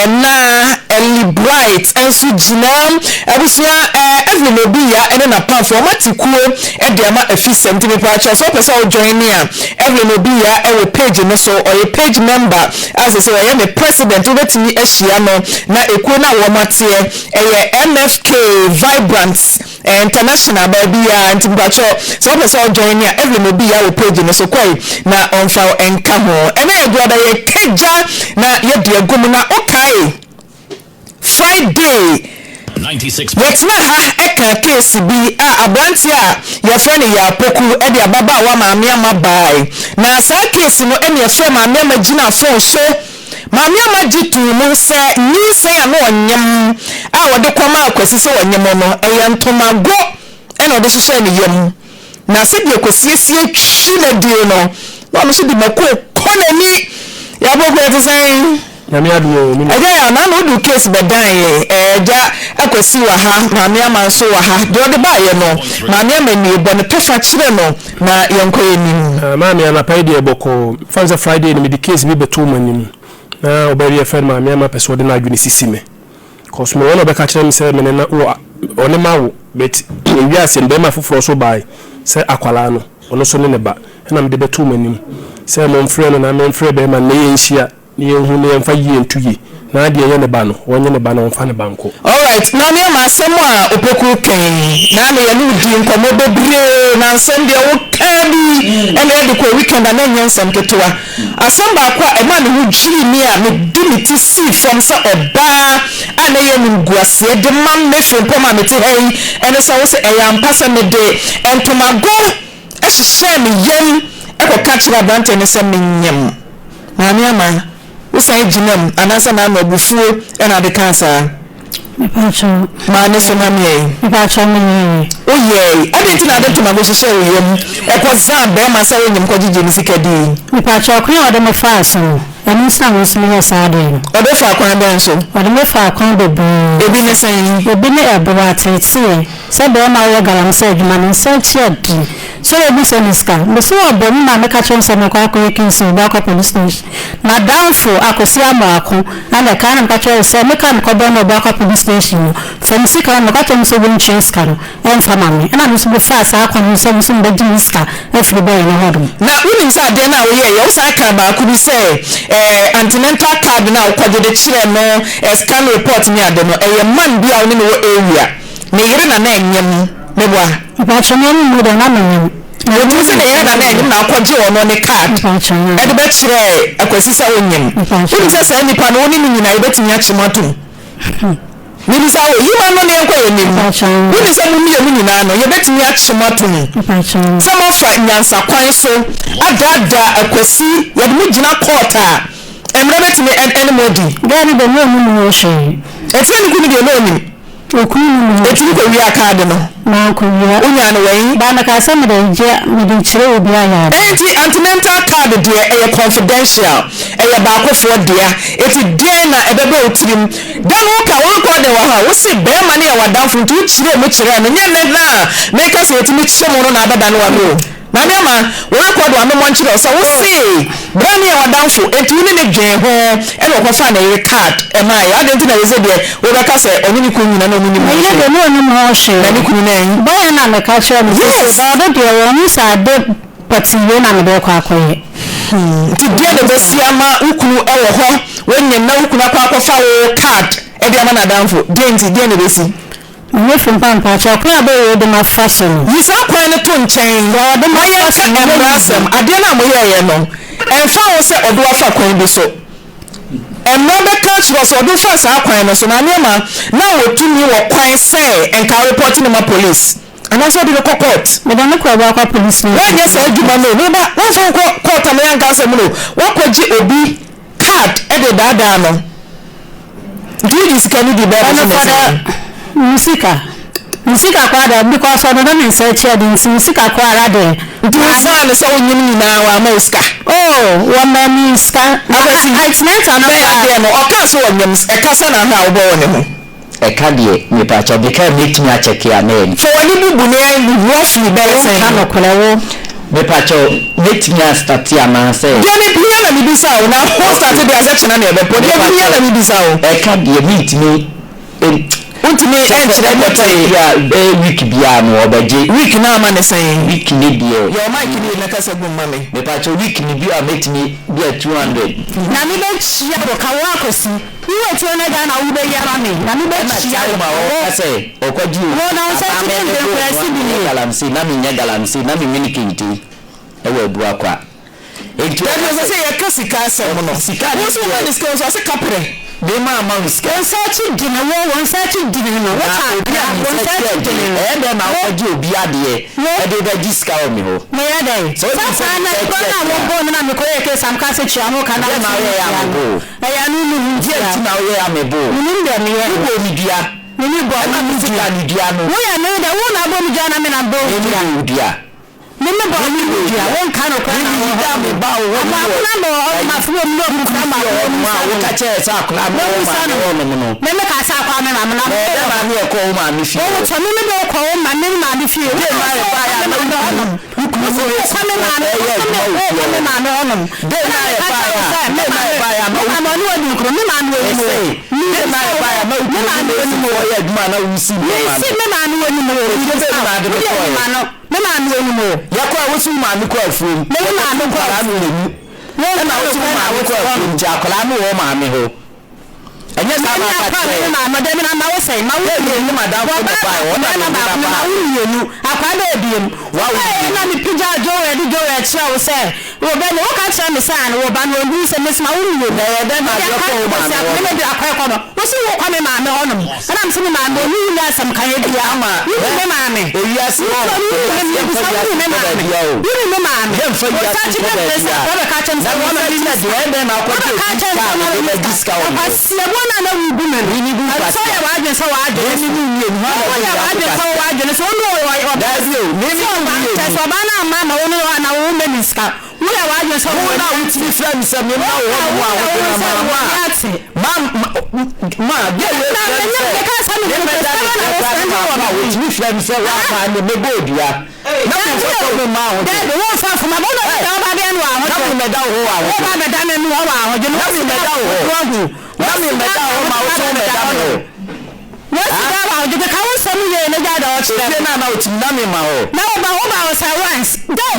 na Ellie Bright enso gina abusua every no be ya ene na pan for matikuo e de ama Afisem timi pa cho so person join me every no be ya e page no so or page member as I say I am the president obetimi ahia no na ekuo na wo mate MFK Vibrant international baby ya ntimi pa cho so person join me every no be ya page no so kwai na on file enka ho ene egwa da ye keja na ye de agum na okay Friday 96 Wetna ha eka case bi abranti a ye friend ya poku e de ababa wa maame amabai na sa case no ene ye friend maame amagina phone so maame amagitu mu se ni se ya no onyem a wode kwama akwasi se onyem no eye ntomago ene ode hihye ne yem na se de kwasiesie twi na die no na mo se de mako konani ya bogo te sen Yami adu mi. Eja na no do case bedan eja akwasi wa ha maame amanso wa ha de ode ba ye no maame amani bo ne tofa kire no na yenko yenim maame ana paidi eboko fanza Friday ni the case bi beto manim na oberi efen maame ama person de na adwene sisime cause me wona be ka kire me se me na one mawo bet wi asem be ma foforo so bai se akwala no ono so ne ba na me de beto manim se mo mfre no na me mfre be ma na ye nhia ni hu ne mfa yi entuyi na de ye ne ba no wonye ne ba no mfa ne banko. All right na me ma asem a opoku kan na me ye no di nkomo bebre na asem de wo kadi ene de ko weekend na nyensam ketewa asem ba kwa e ma ne hu jiri ni a me dimiti see from so oba ana ye ni guase de Maame Frimpomaa me te hei ene so wo se e ya mpasa me de entomago e hye me yem e ko ka kira brante ne se me nyem maame ama usai jinem anasa na mabufuo ena de kansa Mipacho maane so na me mipacho me oye adenti na adenti ma go hye yem e ko zan be ma sa wenyim ko gije misikadi mipacho akwa ode me fast no enu sa wo so me saade ode fa kwan ben so ode me fa kwan bebe ebi ne san ebi ne ebwa tete se be ma wo garam se adwuma no se chiadi so ebi se niska me so obo mi ma me ka chen se me kwa ko kinso ba ko police station na downfo akosi amako ana ka na ka chen se me ka ko be no ba ko police station from sika na ka chen so bin chiska no en fama me na me so be fast akwa so so be dinska every boy no hodum na unim sa de na wo ye yo sa ka ba ku bi se antenatal card na ukwaje de chire no scan report ni ade no man bia oni no area ne yire na enyem mebwa mipacho me mu de na me Otu se ne yana na enyim na akwaje ono ne card e de be chire akwasi sa wonyem unim se sa nipa no oni nyina e betimi achimato Nini sa wo yiwa no ne ekwa yenim nini se mu miye mu nyina no ye betimi achimato ni se mo fa nyansa kwan so adada akwasi ye de mu gina court a emre betimi anybody gari de mu hye efe ni kunu de no ni okunu etini ko wi akade no na ko wi unya no wen ba na ka se me de je me de chire obi aya enti antenatal card de e confidential e ba akofo de eti de na ebebe otirim dan wo ka wo ko de wa ha wo se be ma ne wa danfo ntu chire mu chire no nye ne na me ka se etimi chire mu no na abada no wa no Maame ama wo record wa me monchire so wo se brand e wa danfo enti ni ne dwen ho e no ko fa na e card e ma ya de nti na we se de wo be ka se oni ni kun nyina no ni mu ile de no ni mo hye na ni kun na ba ya na me ka chere me so ba de wo ni sa de pati ye na me de kwa akoye ti de de be si ama ukunu e wo ho wonye na ukunu akwa fa wo card e de ama na danfo de nti de ne be si Maame Frimpomaa kwa be de ma fashion yisa kwan ne to nchen de ma ye fashion ne Lawson ade na mo ye no emfa wo se odo afa kwan bi so emma be catch was odo fa sa kwan no so na nema na wo tumi wo kwan se enka report ni ma police ana so de ko court me da ne kwa ba kwa police no wanye se adwuma no we ba wo so ko court am yan gase mu no wo kwaji obi card e de dada no do sika ni di ba musika kwa da because I don't know say chair din musika kwa ra de nti fan so onyim na wa maska wa mami ska it's not an idea no oka so onyim e ka so na ha wo bo ne ho e ka de me pa cho be ka make me check ya name so wani bubu ne roughly be say ka no kolewo me pacho netinya start ya na say Deni pia na bibisa o na ho start dey section na ebe po deni pia na bibisa o e ka dey meet me untimi enchire ya week bia no obaje week na ma ne say week ni bia your mic ni na kasa gu mame me pacho week ni bia meet me bia 200 na mi be chia bo ka wa kosi iwe ti ona ga na wo be yara me na mi be chia ma o say okwaji wo na so ti be presi bi ni galamsi na mi nya galamsi na mi mini kinti ewe bu akwa enti o say ya kasika se mo no sika ni so ma discuss o say kapre de ma uska won search dine won search dine no what are won search dine e be ma oji obi ade e de be diska o mi ho me ya dai so na ko na wo bo na me ko ye ke sam ka se chia mo kana ma we ya me bo e ya nu nu je ti na we ya me bo ni nde me ye bo mi dia ni bo na mi ti ka ni dia no wo ya ne da wo na bo mi dia na me na bo ni dia me bo mi dia won ka no ko na ni dia me ba o wo ma na bo ma fu mi no mi fa ma wo ka che sa akula mo no me ka sa kwa me na me na ma ni e ko ma mi fi wo so me do ko ma me na mi fi de ma e ba ya na Anya sa ma ka tse ma madam na ma wo sai ma wo ni madam ko da pa o na ma ma wo yenu akwa da ebiem wa wo na mi pija jo e di jo e tira wo sai wo be no ka tira mi san wo ba no ndu se mes ma wo yenu da ma jo ko ma sa me bi akwa ko no wo si wo kwa me ma me honom ana mi se me ma me ni ni asam kan ye bia ma ni me ma me e wi ase wo ni me ma me ye fa ya sa ti be sa ko ka tira sa wo na ni na de e na ko de diska o na na wu gumen ni bu pa so ya waje so waje ni ni ni ha ya waje so waje so no wa da bi o ni ni so ba na ma na wo na wo meniska wo ya waje so wo na wo ti friend se me na wo wa ma ge we na ka sa mi ko sa na wo ti friend se wa ma ne me go dia na ko so me ma ho de wo fa fu ma bo na ba be anu a ho na me da ho wa wo ba be da me nu wa ho je no na me da ho na me da ho ma wo so me da ho wọ́n sì dá àwọn òjòjò káwọn sẹ́mi yẹ ẹ̀ lẹ́jà àdá ọ̀tí rẹ̀. ṣé náà náà ti ná mi mà o. náà wọ́n bá wọn sa once.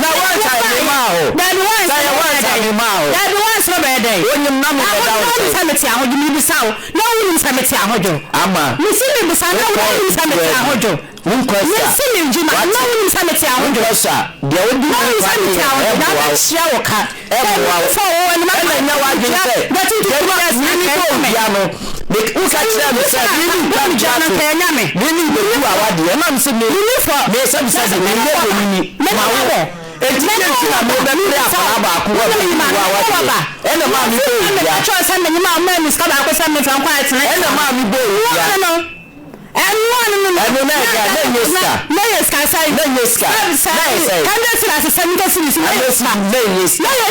na once àyè mà o. dàbí once sáyẹ once àyè mà o. dàbí once ló bẹ̀rẹ̀ dẹ̀. ó yin ná mi bẹ̀ dá o. àwọn ọ̀nà sàmì tí àwọn jù mí bí sáwọ́ náà wọ́n ní sàmì tí àwọn jọ. ama. mi sí mi bùsà náà wọ́n ní sàmì tí àwọn jọ. n kọ mi sí mi jùmọ̀ náà wọ́n ní sàmì tí àwọn jọ. n kọ sa deɛ o di náà wọ́n ní sàmì tí àwọn jọ. náà wọ́n ṣíà wọ̀ ká. ẹ bù wa o. fọ owó ẹni máa ń wá jẹ sẹ. Uka kyerɛ me sɛ ni ba jana kɛnya me ni be tu awade e ma me se me ni fo me se me se me ni ko ni ma wo enti ke ti na me be pre afara ba ko wa ni wa awade e na ma mi bo ya cho se me ni ma mi ska ba ko se me fan kwa etene e na ma mi bo ya ẹnu náà ga lẹ́yìn ska sáyé lẹ́yìn ska kẹ́ndé sí láti sẹ́ni tó sì ní sí lẹ́yìn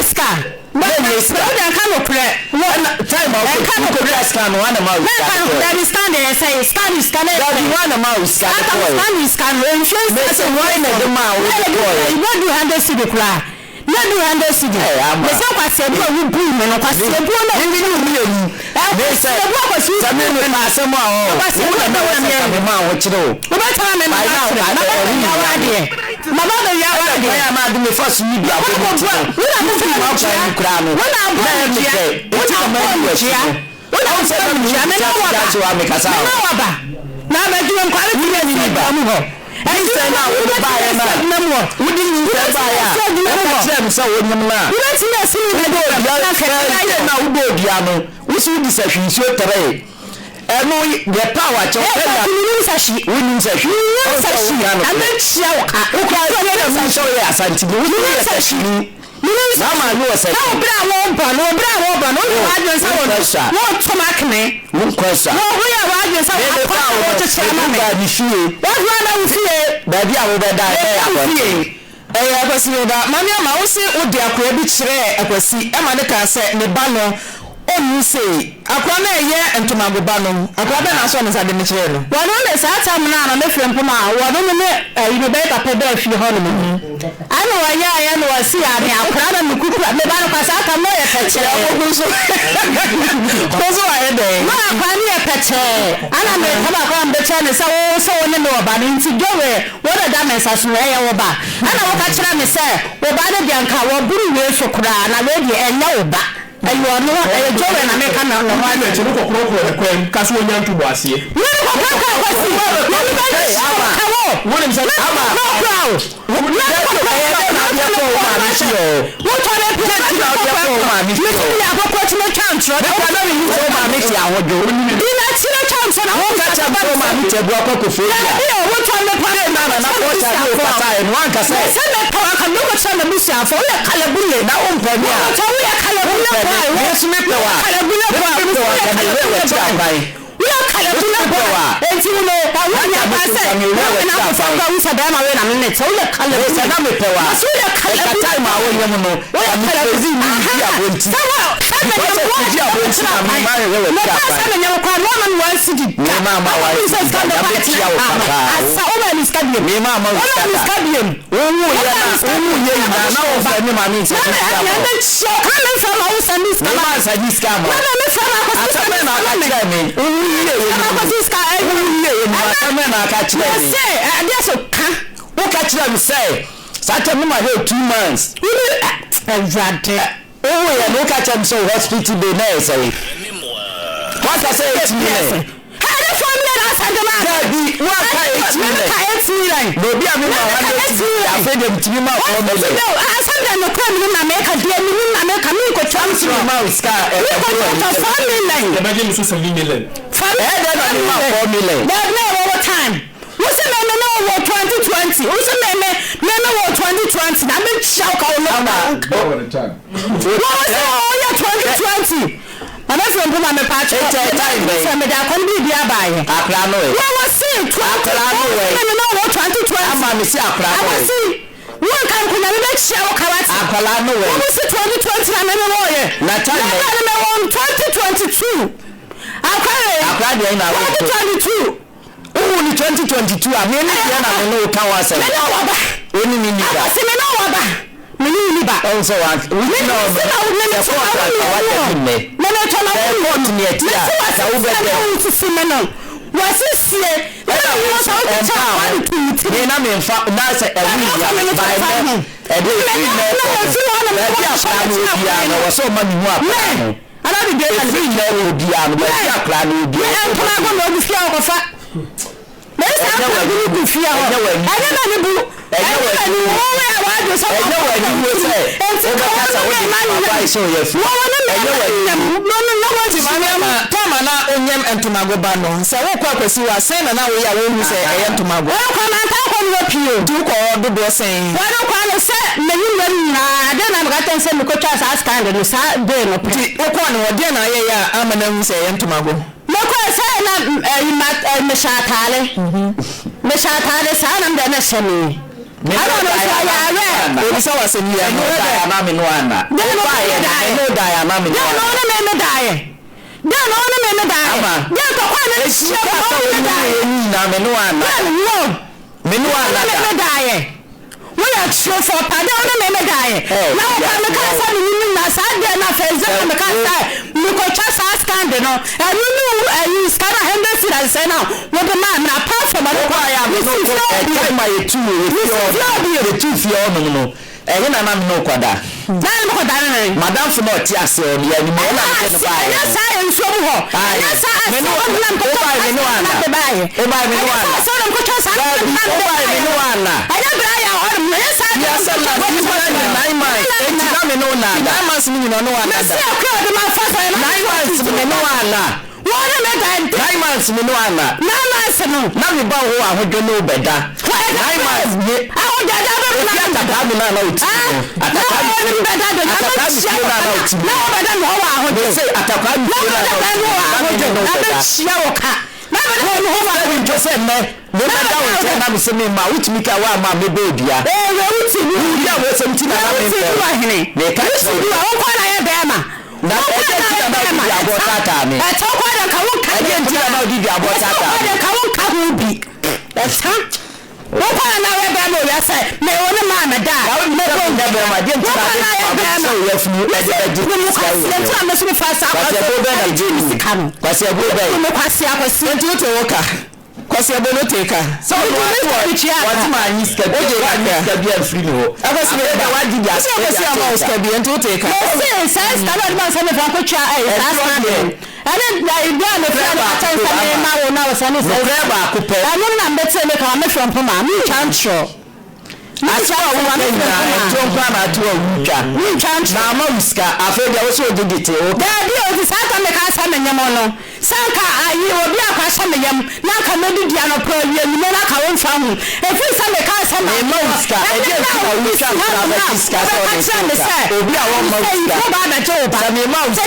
ska lẹ́yìn ska ó dẹ̀ ká ló pẹ̀lẹ́ time of ẹ̀ka ló pẹ̀lẹ́ ska no wà nà máa wù ska tó dẹ̀ stand there say stand ska lẹ́yìn dọ̀bí wà nà máa wù ska tó ẹ̀ stand ska ló influence mẹ́sẹ̀ wọ́n ẹ̀ nà dé máa wù tó ẹ̀ ìwọ́n du handle sí di kura yẹ́nu handle sí di mẹ́sẹ̀ kwasi ẹ̀bú ọ̀wú bú mi nù kwasi ẹ̀bú ọ̀nà ẹ̀mí ni mi yẹn mẹ́sẹ̀ ẹ̀bú ọ̀kwasi sẹ́mi mi nà asẹ́mu àwọn wọ́n nà wọ́n sẹ́ka mi máa wọ́n kyerẹ́ o. wọ́n bá tẹ́wọ́ mi nà mama bẹ yà wá adìẹ wọ́n yà máa dùn mí fọ́ọ̀sì yìí bí abọ́ mi tìrọ wọ́n nà bọ́ nìjìyà mẹ́nà wà bà nà bẹ jùlọ nkọ́ alẹ́ tìrẹ ní ìbá mu họ ẹ̀yìn sẹ́yìn náà wọ́n bá yẹ náà wọ́n di ní sẹ́yìn bá yà ẹ̀ka kyerẹ́ mi sẹ́ wọ́n nyẹ́mu náà wọ́n ti yẹ sí ní ìbá yà náà wọ́n bọ̀ òdìyà no wọ́n sì di sẹ́fì nsuo tẹ̀rẹ̀ ẹnu yẹ pa wà kyẹw ẹna wọnú nsàhyi ẹnna kyia wọ ká wọkọ ẹni ẹni ẹni sọ yẹ asanti bi wọnú nsàhyi ni n'ama ni wọ sẹ. náà obìnrin àwọn bọ̀ ní obìnrin àwọn bọ̀ ní wọ́n wá jẹ nsá wọn wọ́n tọ́mọ akínní. wọ́n kọ́ ẹ̀sà. wọ́n yà wá jẹ nsá wọn akọ́ àwọn wọ́n tẹ̀sí ẹ̀ma mi. wọ́n fi wọ́n náà wọ́n fi yé. bẹẹbi àwọn bẹ da ẹ yà wọ́n fi yé. ẹyẹ ẹkwasi mi da maame ama wo si o di akora bi kyerɛ ɛkwasi ɛma ne ka sɛ ne ba no onu se akora na ɛyɛ ntomagoba no akora bɛ na asɔ ne nsa de ne kyerɛ no wɔn no saa tam na na ne Frimpomaa wɔn no ne ɛyi no bɛyɛ papa bɛɛ fi hɔ no mu Ano waya no wasi ame akra na nukuku me ba no kwasa aka mo ye peche Kozo aye de. ma kwa ni ye peche ana me taba kwa mbeche ne so ne me oba no nti dowe wo da mensa so ye wo ba ana wo ka kira me se wo ba de bianka wo buru we so kura na we de enye wo ba ayo no jowe na me ka na no wa na chiro kokoro kwem kaso onya ntu bo asie wo ko ka kwasi wo ni ba kawo wo ni mse ama $2 months. Exactly. Oh, yeah, look at him so hospital be nice. What I say 8 million. What's the name of 2020? What's the name of 2020? Now make shout out loud. What was it? 2020. Maame Frimpomaa me patch. So me da kon bi bia bae. Akra no e. What was it? 2020. Ama me si akra no e. One kan kuna me make shout kawati. Akra no e. What was it 2020 na me no ye? Na time me 2022. Akra dey na 2022. Oh, ni 2022 a me ni dia na me no ka wa se. Me no wa ba. Oni ni ba. Ase me no wa ba. Me ni ba. On so wa. We no. Me so wa ka me. Me no tona wo ni etia. Ka wo be de. Si me no. Wasi sie. Me no wo so wo cha one two. Me na me fa na se e wi ya. Ba e de fi na ko. Me dia fa no dia na wo so ma ni hu apa. Ala bi de na fi na wo dia no. Ba dia kra no dia. E tona go no bi fia ko fa. Mesa akwa gulu ku fia ho. Anya na ni bu. Anya ni wo wa do so. Anya wa ni wo se. O ba ka sa wo di ba iso ye fu. Wo na me. No wa ti Mama kama na onyem entomago ba no. Se wo kwa kwesi wa sen na wo ya wo hu se eye entomago. Wo kwa na ta ko no pio. Du ko do do sen. Wo no kwa no se me ni na de na ga ten se me ko twa sa stand no sa de no pe. Ti wo kwa no de na ye ya amana hu se eye entomago. Mako sai na me shatale. Me shatale sa na de na shemi. Me no da ya re. Obi sa wase ni ya no da ya ma me no ana. De no ba ya no da ya ma me no. De no na me no da ye. De no na me no da ye. De ko kwa na shi ko da ye. Na me no ana. No. Me no ana. Me no da ye. We are true for pada na me no da ye. Na o pa me ka sa ni na sa de na feze me ka sa me ko cha sa stand no. You scan a Henderson and say now, what the man, now pass from my choir, the two fear no. And when I'm no quada. Madame for not yes, or the animal. Yes, I am from her. Yes, I am Nine months, me no ana. 9 months no. Na me ba wo ahodo no beda. 9 months ye. Awo dada be na. Ataka mi na na oti. Ataka mi beda do. Ataka mi na na oti. Na wo beda no wa ahodo. Say ataka mi na na oti. Na be chia wo ka. Na be no ho wa ahodo. Jose me. Me beda wo te na me se me ma uti mi ka wa ma me be odia. We uti ni. Ya wo se mti na na me. Me ka so. Wo kwa na ye be ma. Na e je ti na ba di abotata mi. E to kwa da ka wo ka. E je ti na ba di abotata. Kwa da ka wo ka ho bi. E ta. Wo kwa na we be mo ya say me woni ma me beda me go ndebe ma de ntina so ye funu e de me so fa sa kwa se go be na ji kanu kwa se go be me kwase akwase nti to woka kwase bo no teka so what man is ka de ka bi free no akwase be da waji dia so kwase ama uska bi nti to teka se sta ba ma se me fa ko cha ai sa and I done a friend of time for now was any I don't better make a from Poma, me can't show. I saw a woman we can't now Moska. I feel there also did it. There is Santa Mecasa and Yamono. Sanka, I will be a person. Now can do Diana Pro, you know, like our own family. If you send a casa, I Moska, I guess we can have a discussion. We are one Moska. I mean, Moska.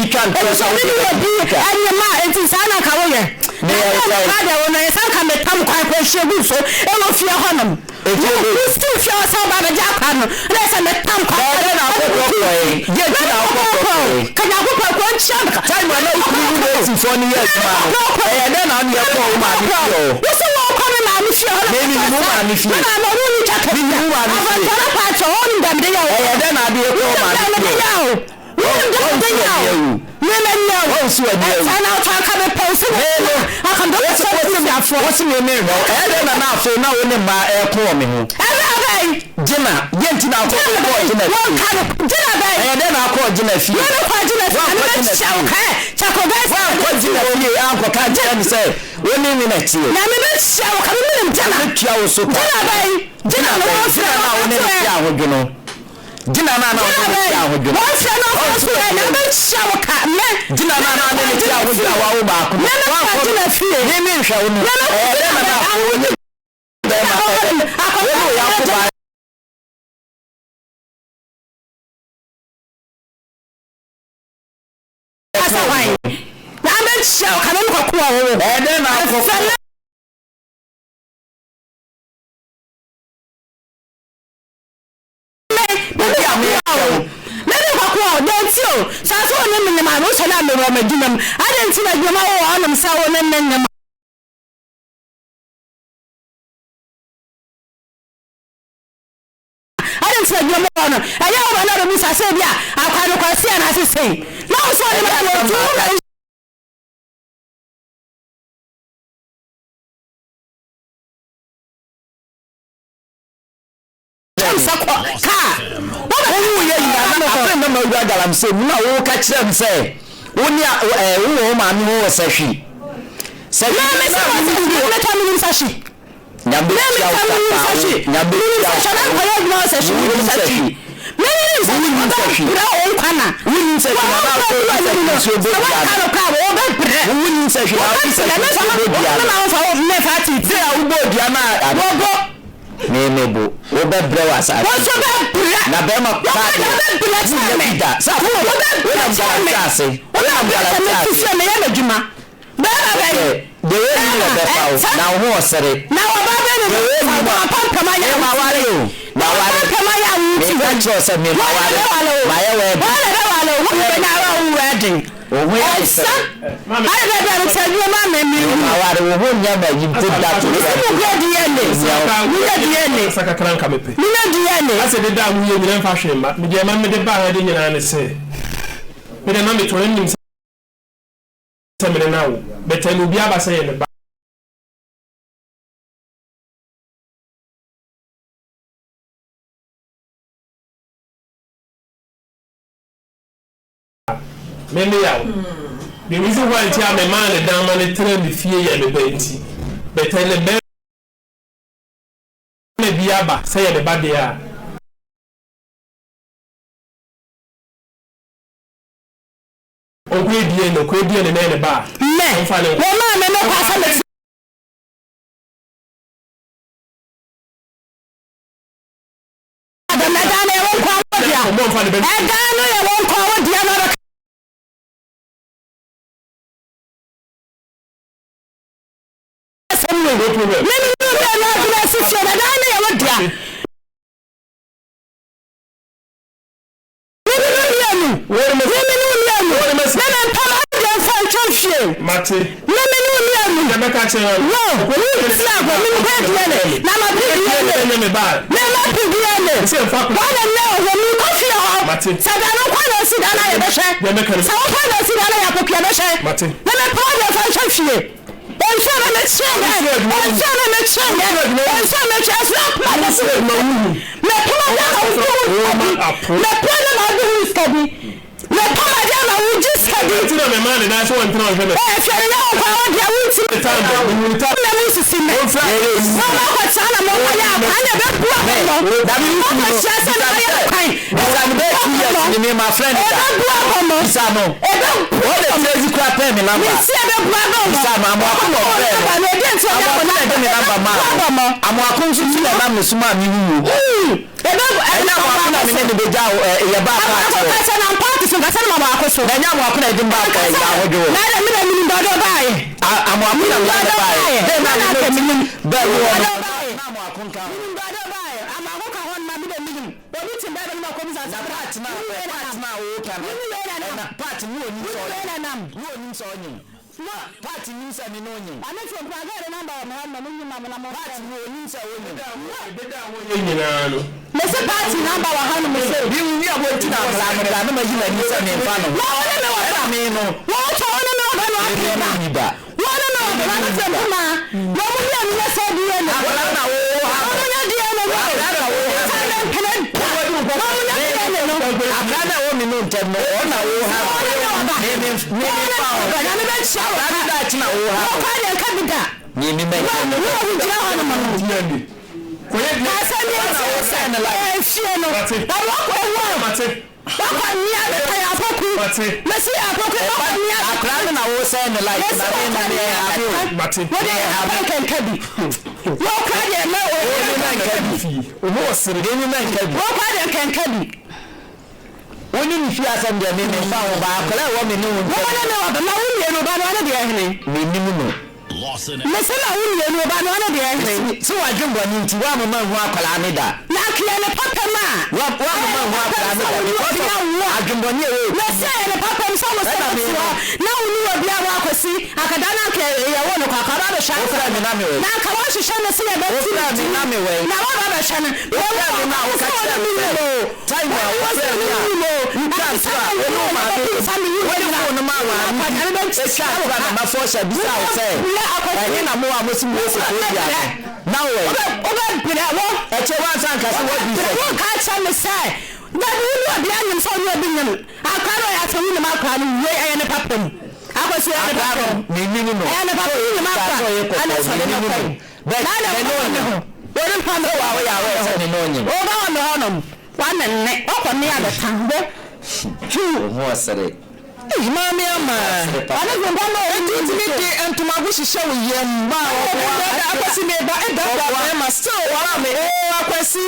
We can't cross over and your man, it is Anna Kawaii. Father, when I think I'm a Tom Quack, she will so, and of your honor. If you still show some by the Japan, let's a Tom Quack. Get out. Can I go for one chunk? Time I know you for years. And then on your phone, man. What's the law coming out of your baby woman? If you are not really chatting, you are a patch on them. And then I'll be a woman. Women know also a and I'll talk about person. I can do it for what's in your name. I don't know so now in my air forming. Jimma, get now for dinner. And then I'll call dinner. Chaco guys, what's your only uncle can't tell me say, women in a tear. Now, let's show dinner. So dinner. Jina na ya hojo no se no so na be shawo ka me jina na ne ya hojo wa wo ba ko wa jina fie ni mi hwa wo no na wo ni be ma ko ya ko ba asa wai na be shawo ka me ko ko wo na ko so so no me ma no so na me ro madunam adenti na dwuma wo onam sa wo nennem adenti na dwuma wo no aya wo na ro mi sa se bia akwa no kwase na se sei na wo so na wo tu I'm saying, no, catch them say, when you are Maame who was a she. Say, Nemebo, Obebre was a Nabema Pata, Safu, now who said it? Now the reason why I am a man down on the train with fear and the bench, but tell the bed be aba, say the bad they are. Oh, quid in the man bar. No, finally, Mate. catch you. No, we slap me head na ma pigiyele. Say fuck. Wala na o mi coffee ho. Sada no kwano si dana ye be hwe. Sa wo kwano si dana ya popia be hwe. Na me powder fa hwe fie. Onso na me chenge. Onso na me chenge. Onso me chenge slap ma de se ma wu. Me powder na wo. Me powder na wo study. Me powder na wo just study. Ti na me man na so won tena o hwe. Fere na o kwa o dia wo ti. Na me si si me. No ma ko sana mo ya ana be bua mo. Da bi ko chese na ya kan. Esa me be ti ya ni my friend. E be bua mo. Isa no. E be o le crazy crap pe me number. Mi si e be bua mo. Isa ma mo akọ pe. Ba le dey so ya ko na de me number ma. Amo akọ nsu ti na me suma mi wu. E be na mo akọ na me ne be ja ye ba pa. Ka sa na party so ka sa na mo akọ so. Na nya mo akọ na de ba ka ya hodo. Na de me na mi ndo do ba ye. Amo akọ na me ba ye. De na na me mi ba wo. Na mo akọ ka. Mi ndo do ba ye. Amo akọ ka hon na mi de mi. Obi ti ba de na ko mi sa part na o ka na. Part ni oni so. Ni oni so ni. Part ni sa ni no ni. Ana so pa ga de number mo na mo ni ma mo part ni oni so oni. Be da wo ye nyina no. Me se part number wa ha no me se. Bi wi abo ti na bla na ma ji na ni sa ni fa no. Wo ne me wa mi no. Wo to ne me wa no akira. Wo ne me wa na se ma. Wo mo ni ani se di ye na. Na wo ha. Wo ne di ye na wo. Na wo. Silent pelen. Wo ne di ye na. Akana wo mi no ntem no. Wo na wo ha. Ni pa. Na me be shawo. Na da ti na wo ha. Wo ka de ka biga. Ni mi me. Wo wi jira ho no mo. Ko ye bi. Asa ni se na la. E fie no. Na wo ko wo. Wako ni ade ya poku. Mesi ya poku. Wako ni ade. Akra na wo se na like na me abi. Wo de ha kan kabi. Wo ka de na wo kan kabi. Wo sire ni man kabi. Wo ka de kan kabi. Woni ni fi asam de me fa wo ba akra wo me ni wo. Wo na na wo na wo ni no ba na de ehne. Me ni mu no. Lawson. Mesi na wo ni no ba na de ehne. So wa dwumbo ni nti wa mo man ho akra me da. Na akra ne papa ma. Wa mo man ho akra me da. Adwumbo ni e. Na se ne papa mso wo se na wo ni obi a wa kwasi akada na ke ya wo no kwakara be shan kra me na me we. Na ka wo hihye ne se ya be ti na me we. Na wo ba be shan. Wo na wo ka kra me we. Tai wa wo se ni. Nka sa wo no ma be. Wo ni wo no ma wa. E sha kra na ma fo sha bi sa wo se. Ayi na mo wa mo si mo se ko bia. Na wo. Oba bira wo. E che wa san ka se wo bi se. Wo ka cha me sai. Na wo ni obi anyam so ni obi nyam. Akaro ya so ni ma akra ni we aye ne papam. Akwasi ya ne papam. Ni no. Aye ne papam ni ma akra. Ana so ni no. Ba na no. Wori pa no wa ya we se ni no nyim. O ba no honom. Wa nne. O ko ni ya de tanbo. Ho sere. Maame ama. Ana go ba no enti mi de antuma go hihye wo yem ba o. Akwasi me ba e da ma still wa me. Akwasi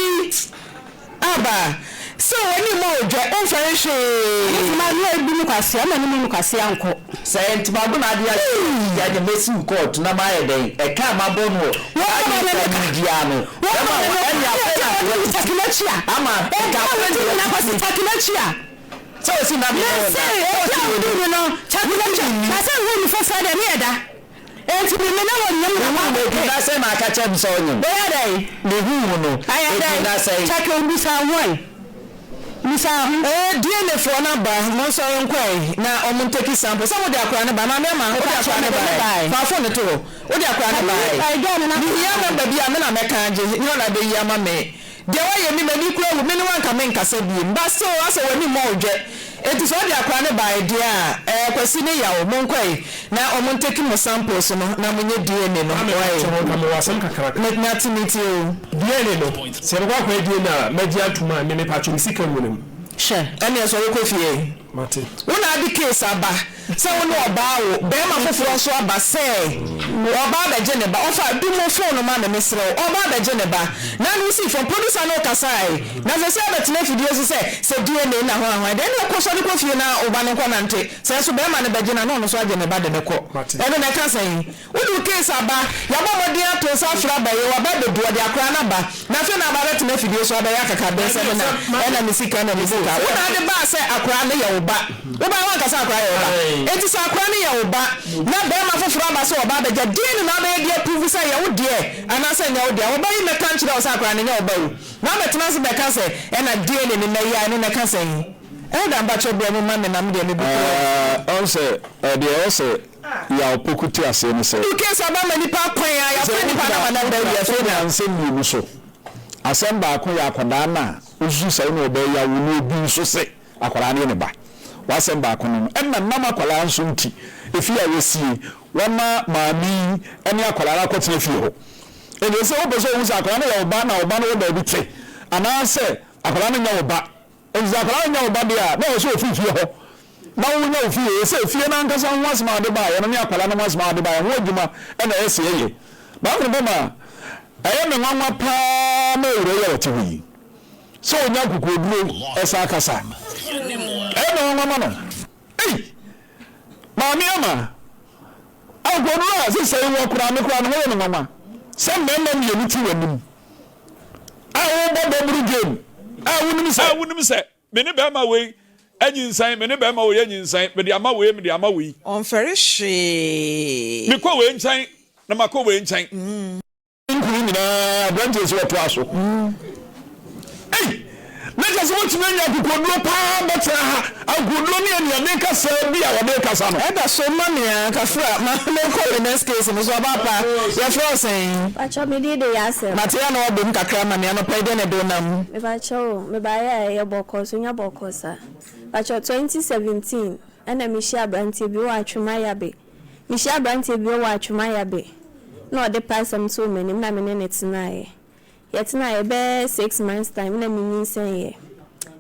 aba. So when mo ojo on fere hwe ma no ebi mu kwase ama ni mu kwase anko say ntima go na dia ya de mesi court na ma ye den e ka ma bo no wo ma dia no wo ma enya fe na takilachia ama e ka fe na kwase takilachia so si na bi say e ka wo no takilachia na say wo ni fa de me eda enti me na wo nyam na ma be na say ma ka che bi so nyam be ya dai de hu no ayi na say takil bi sa won Misa DNA for na ba mo so yonkoi na omunteki sample so wo de akra na ba na me ma wo de akra na ba fa phone to wo de akra na ba ai do na ni ya na ba bia me na me kan je ni na be ya ma me de wa ye mi mani kura wo me ni wan ka me nkasa bi mba so asa wo ni mo odwe eti so de akra na ba de a kwasi ne ya wo mo nkoi na omunteki mo sample so no na munye DNA no wai mo wasam kakra na tiniti o DNA no se ro kwa DNA meji atuma me pacho misika wonum she ene so wo fie mate wona adi case aba se wo no oba wo be ma foforo so aba se oba ba je ne ba ofa du mo phone ma na mesre oba ba je ne ba na no see from producer no kasai na se abetina video se DNA na ho ahwa den ko so ko fie na oba no ko nante se be ma ne ba je na no so aje ne ba de ne ko ene na kasai wo du case aba ya ba mo dia to sa fra ba ye wa ba de duo de akra na ba na fe na ba betina video so aba ya kaka be se na ena misika na misika wona de ba se akra na ye oba wo ba wan kasa akra ye oba enti sa akwa ne ya oba na be ma foforo aba so oba be ja die na be dia prove say ya wo die ana say nya wo die oba yi meka nchira o sa akwa ne nya oba ru na betena se be ka say e na die ne na ya ne na ka say e da mba cho bia mo ma me na me de me bi also the also ya opokuti ase ne say you case aba mani pa kwan ya fa ni pa na da ya so na nsem ni so asem ba akwa ya akoda na uzu say no oba ya wo no bi so se akwara ne ba wasem ba akono enna nam akwara nso nti efi ya wesie wama maami ene akwara akoti efi ho ene se oboso uzu akwara ne ya oba na oba no ba bi te ana se akwara ne nya oba enza akwara nya oba dia na o so ofi ho na wo nya ofi se efi na nkasa ho asma de ba ya no ne akwara no asma de ba ya ho adwuma ena ese ye ba ko be ma aye me nwanwa pa na ire ya otiwi so onya kukoduro esa kasa no mama no maami ama agwonura se sai wo kura me kura no wo mama se mmemma mi emuti wanim awo bobo buru game awunim se me ne be ma we anyinsan me ne be ma we anyinsan me de ama we on very she me ko we nsan na makọ we nsan nkuru nyina branches wo to aso Neka so wotime nya kokoduro pa betra ha agoduro ne ania me kasa bi a wo kasa no eda so mania kafra ma me ko the next case mo so papa ya frozen pacho me dey ya se matia na obem kakra mania no pa de ne do nam me pacho me ba ya boko so nya boko sa pacho 2017 ana mi shia brantie bi wa atwuma ya be mi shia brantie bi wa atwuma ya be no de person so many na me ne tinae yetina ebe 6 months time na minyin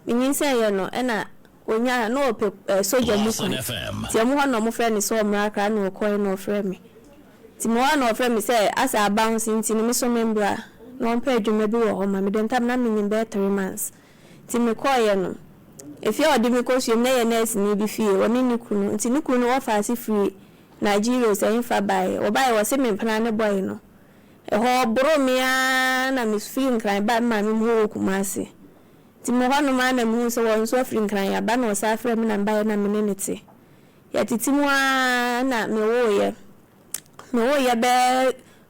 ye no ena onya no ope soja muku ti mu ho no mo frɛ ni so omra kra no koi no frɛ mi ti mo no frɛ mi say asa bounce nti ni so membra no mpa adwuma bi wo ho ma me den tam na minyin be 3 months ti me koi no efi odi mi ko suem na ye nurse ni bi fie oni ni kunu nti ni kunu wo fa si free Nigeria say infa bai obai wo se me mpana ne boy no ho bromia na mi free nkran ba ma mi ho kumase ti mo ho no ma na mi so won so free nkran ya ba na sa free mi na ba na mi ne ti ya titi mo na me wo ye be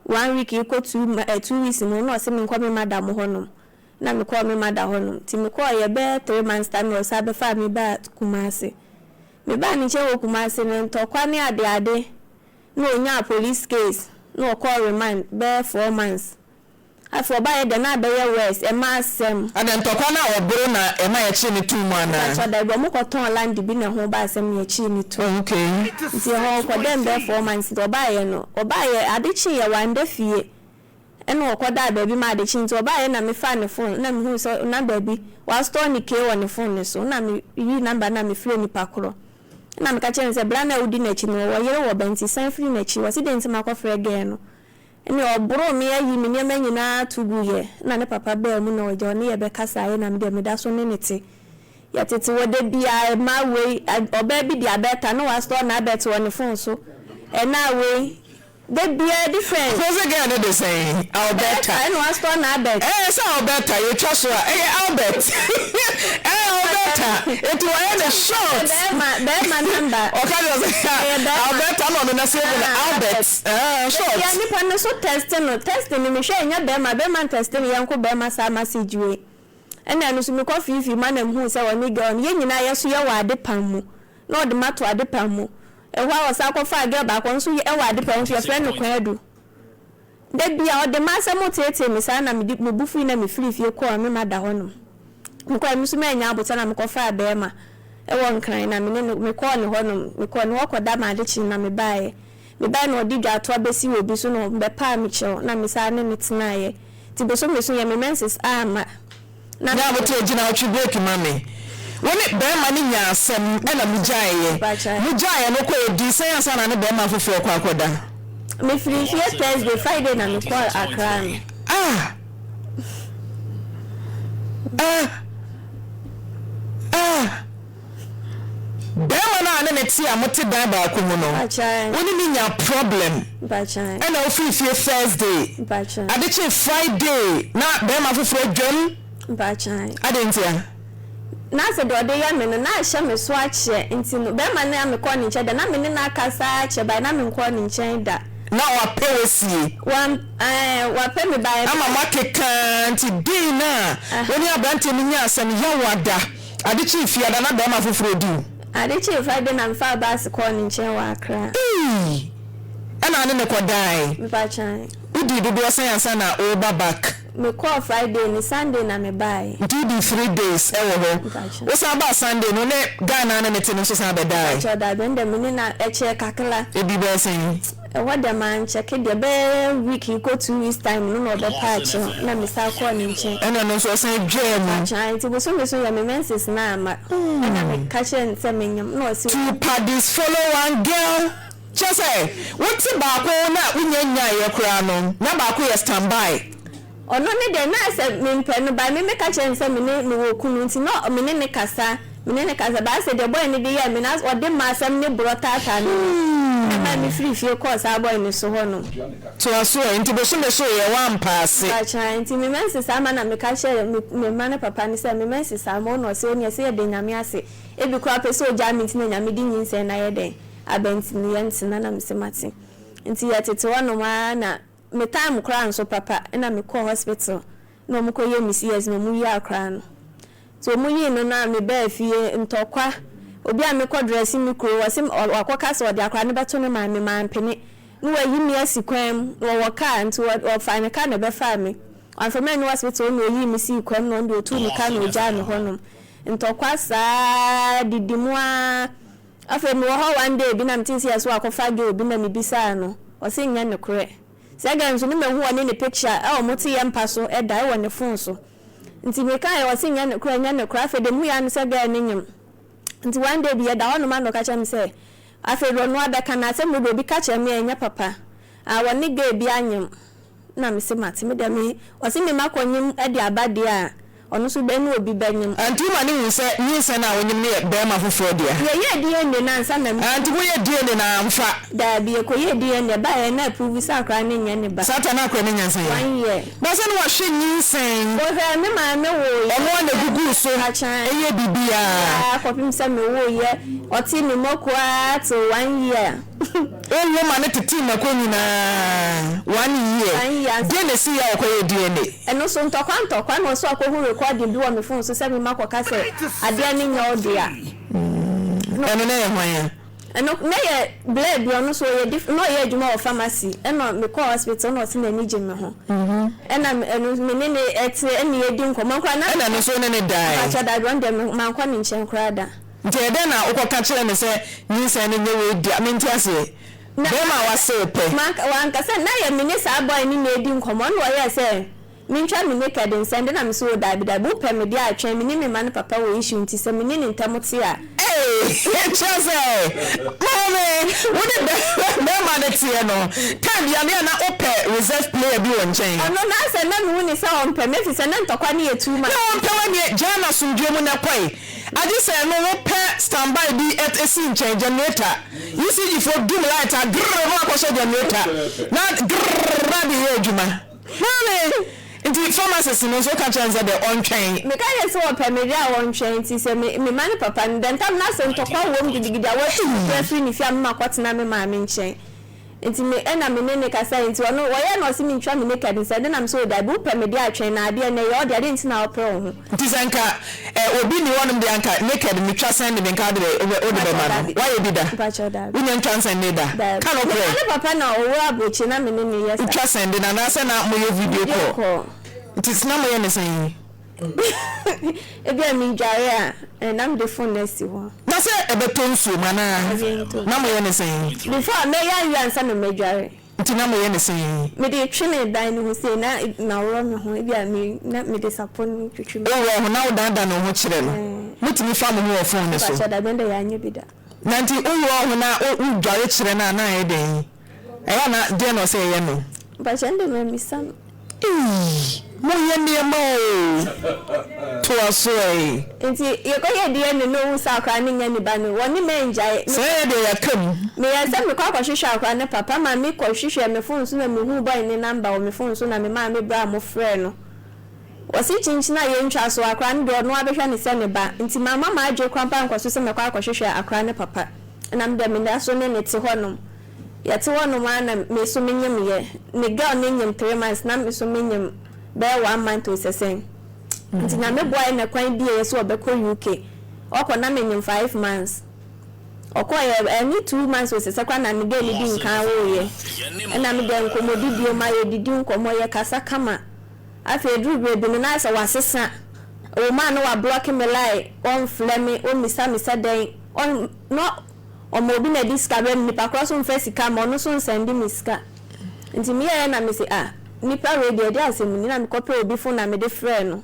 1 week ko 2 weeks mo no se mi ko mi madam ho no na mi ko mi madam ho no ti mi ko ye be 3 months time no sa be fa mi ba kumase mi ba ni che wo kumase ne to kwa ni ade no nya police case no call remand be 4 months afọ ba ye de na be ye west e ma asem adan tokwa na oboro na e ma ye chi ni tu mu ana so da bo mo ko ton land bi na ho ba asem ye chi ni tu okay ti ho ko dem be 4 months do ba ye no oba ye ade chi ye wande fie e no ko da ba bi ma ade chi nti oba ye na me fa ne phone na me hu so na ba bi wa store ni ke won ne phone ne so na me yi number na me free ni pakro na me ka chen se bla na udi na chi no wo yere wo benti san free na chi wo si denti ma ko free gen no eni oburo me ayi me ne manyina tugu ye na ne papa ba mu na ojo ne ye be kasa ye na me de me da so ne nete ya tete wo de bia ma we oba bi dia beta no wa store na beta won phone so e na we de bia different cause again they say Alberta I know store na beta so Alberta you trust her Albert Alberta it was a short be ma number okay Alberta no na say Albert short ya ni pa no so testing ni me hwe nya be ma testing yanko be ma sa message we ena no so me ko fifi ma na hu se woni girl ye nyina yeso ye wa ade pam mu no de mato ade pam mu e wa wasa ko fa girl ba ko nso ye wa ade pam so friend ko adu de bia o de ma se mo tete me sa na me bufu na me free fie ko me ma da hono me ko mi so me nya abota na me ko fa be ma e won kran na me ne me ko ne hono me ko ne ko da ma de chi na me bae me ba no di dwa to abesi we bi so no be pa me che na me sa ne ne tenaye ti bo so me so ye me menses ama na aboto ejina otwe break mame woni be ma ni nya asem e na mujaye no ko edi sen asa na ne be ma fofo ko akoda me free Thursday Friday na me call Accra Bema na ane neti amote dan ba ko mu no woni ni nya problem e na ofiri fie Thursday adechi Friday na bema fofo dwam bachan adentia na se do de ya me no na hye me so ache nti no be ma na me ko ni nche da na me ne na akasa ache ba na me ko ni nche da na wa pewesie wa pe me ba ama makeka nti din na woni abrante ni nya asem ya wada ade chi fiada na be ma foforo di ade chi Friday na mfa bus ko ni nche wa akra ana ne ko dai me pa chan udi do do san yansa na o back me call Friday ni Sunday na me buy did 3 days e wo ho wo san ba Sunday no ne Ghana na meti no so san be dai cho da bende me na eche kakala e bi be san what the man check the be week go 2 weeks time no no be patch na me sa call ni nche ena no so san dwem chan ti bo so me so ya me menses na ama na me catch and say me nyam no si two parties follow one girl just say what ba ko na unyanya ye kura no na ba ko ye standby ono ne de na se me mpe no ba me catch and say me ne wo kunu nti no me ne kasa ba se de boy ne de ya me na o de ma sam ne brotata no na me free fie course a boy ne so ho no to aso nti bo so me so ye wan pass acha nti me menses ama na me catch me mane papa ne say me menses ama no se oni se de nyame ase e bi kura pese o jami nti na nyame di nyinse na ye den abenti ni yentina na msemati nti ya tete wano ma na me time kra nso papa na me call hospital no mo koye MCS no mu yi akra no so mu yi no na me ba fie ntokwa obi a me ko dress mi kro wasim wakoka so de akra ne beto ne ma me mampene no wa yi mi asikwam wo woka nti wo fa ne ka na be fa me anfama ni hospital no yi mi si kwam no ndo tu ni ka no ja ne honom ntokwa sa didimwa afa mi wo one day bi na mtinsi yaso akofa ge obi na mebisa no o se nya ne kore se ga nso ne mehu one ne picture e o moti ye mpa so e dai wo ne phone so nti me kai o se nya ne kore afa de mu ya no se ga ne nyim nti one day bi ya da wono ma no ka cha me se afa ro no ada kana se mu do bi ka cha me enya papa a woni ga bi anyim na me se mate me da me o se me makonyim e de abade a ono so be no obi banyim anti ma ne hu se nyinsa na wonyim ne be ma foforo dia ye die na nsa na anti wo ye die na amfa da bi ko ye die ne ba ye na prove sa kra ne nya ne ba satana akwa ne nyansa ya ye ba se no wa hwe nyinsa o he me ma me wo ye ono na gugu so eye bibia akopim se me wo ye oti ni mokwa to 1 year onwo ma ne titi na ko nyina 1 year de ne si ya ko ye die ne eno so ntokwa no so akohu recording bi wo me phone so se me makoka se ade ni nya odia eno na ye hwan eno na ye blood ono so ye no ye adwuma of pharmacy eno me call hospital no se na ni gye me ho ena eno me ne ete eni ye di nkomo kwa na ena no so ne dai acha da ronde man kwa ni nchen kra da nti ede na ukoka kire me se nyinsa ne nye we di amenti ase bema wase pe wanka se na ye me ne sa boy ni na edi nkomo no ye se mincha me naked nsende na me so da bi da bu pe me dia atwen me ni me man papa wo issue nti se me ni ntamote a chese mame wodi be ma de tie no time ya me na ope reserve player bi won chen ono na se na me woni se on pe me fi se na ntokwa ne etu ma na on pe wani jana sundwe mu na kwai adi se no wo pe standby bi at esi chen generator you see you for doom light a grrr mo akosho generator na grrr ba bi ye adwuma mame nti pharmacist no so ka chanza de on train me ka yeso o pe me dia on train ti se me man papa ndentam na se ntokwa wo mgidigida wo free ni fia me makotena me ma me nchen nti me ena me ne ka sai nti ono wo ye no si me ntwa me ne ka nse de na me so da bu pe me dia atwen na ade na ye o de nti na opre ho nti sanka obi ni wonom de anka naked me twa san de me ka de o de be ma no why you be da unya ntwa san ne da ka no pre me papa na o wo abochi na me ne yes twa san de na se na mo ye video call nti sina mo ye ne san ebi ami jare a na me de phone na si ho na se ebetonsu mana na mo ye ne san before me ya ansa no me jare nti na mo ye ne san me de twene dan no se na woro me ho ebi ami na me de sapon twetwe me o wo na wo dan no ho kire no mutimi fa mo ho phone ne so ba cha da bende ya nya bi da na nti o wo na o jare kire na na ye den eya na de no se ye no ba cha ndo me misam mo ye ne mo to asoi nti ye ko ye de ne no wu sa kwa ne nya ni ba no woni me njai se de ya kam me ya se me kwa hwehwe kwa ne papa ma me ko hwehwe me phone so na me hu boy ne number o me phone so na me ma me bra mo frɛ no wasi chinchina ye ntwa so akra ne do no abehwa ne se ne ba nti mama ma adwe kwampa nkwaso se mekwa akwhwehwe akra ne papa na mde me ndaso ne te honom ya te honom ana me so menyem ye ne girl ne nyem 3 months na me so menyem be 1 month to sesen nti na me boy na kwan die so obekọ UK okọ na menyem 5 months okoye any 2 months o sese kwa na ne girl di nkan wo ye na me de nkomodi bio ma ye didi nkomo ye kasa kama afi dru be bi na sa wasesa o ma no wa block me lie on flame o misa den on no o mo bi na diska be nipa cross on face cam no so send me ska nti me ye na me say nipa radio dey asem ni na me copy obi phone na me de friend no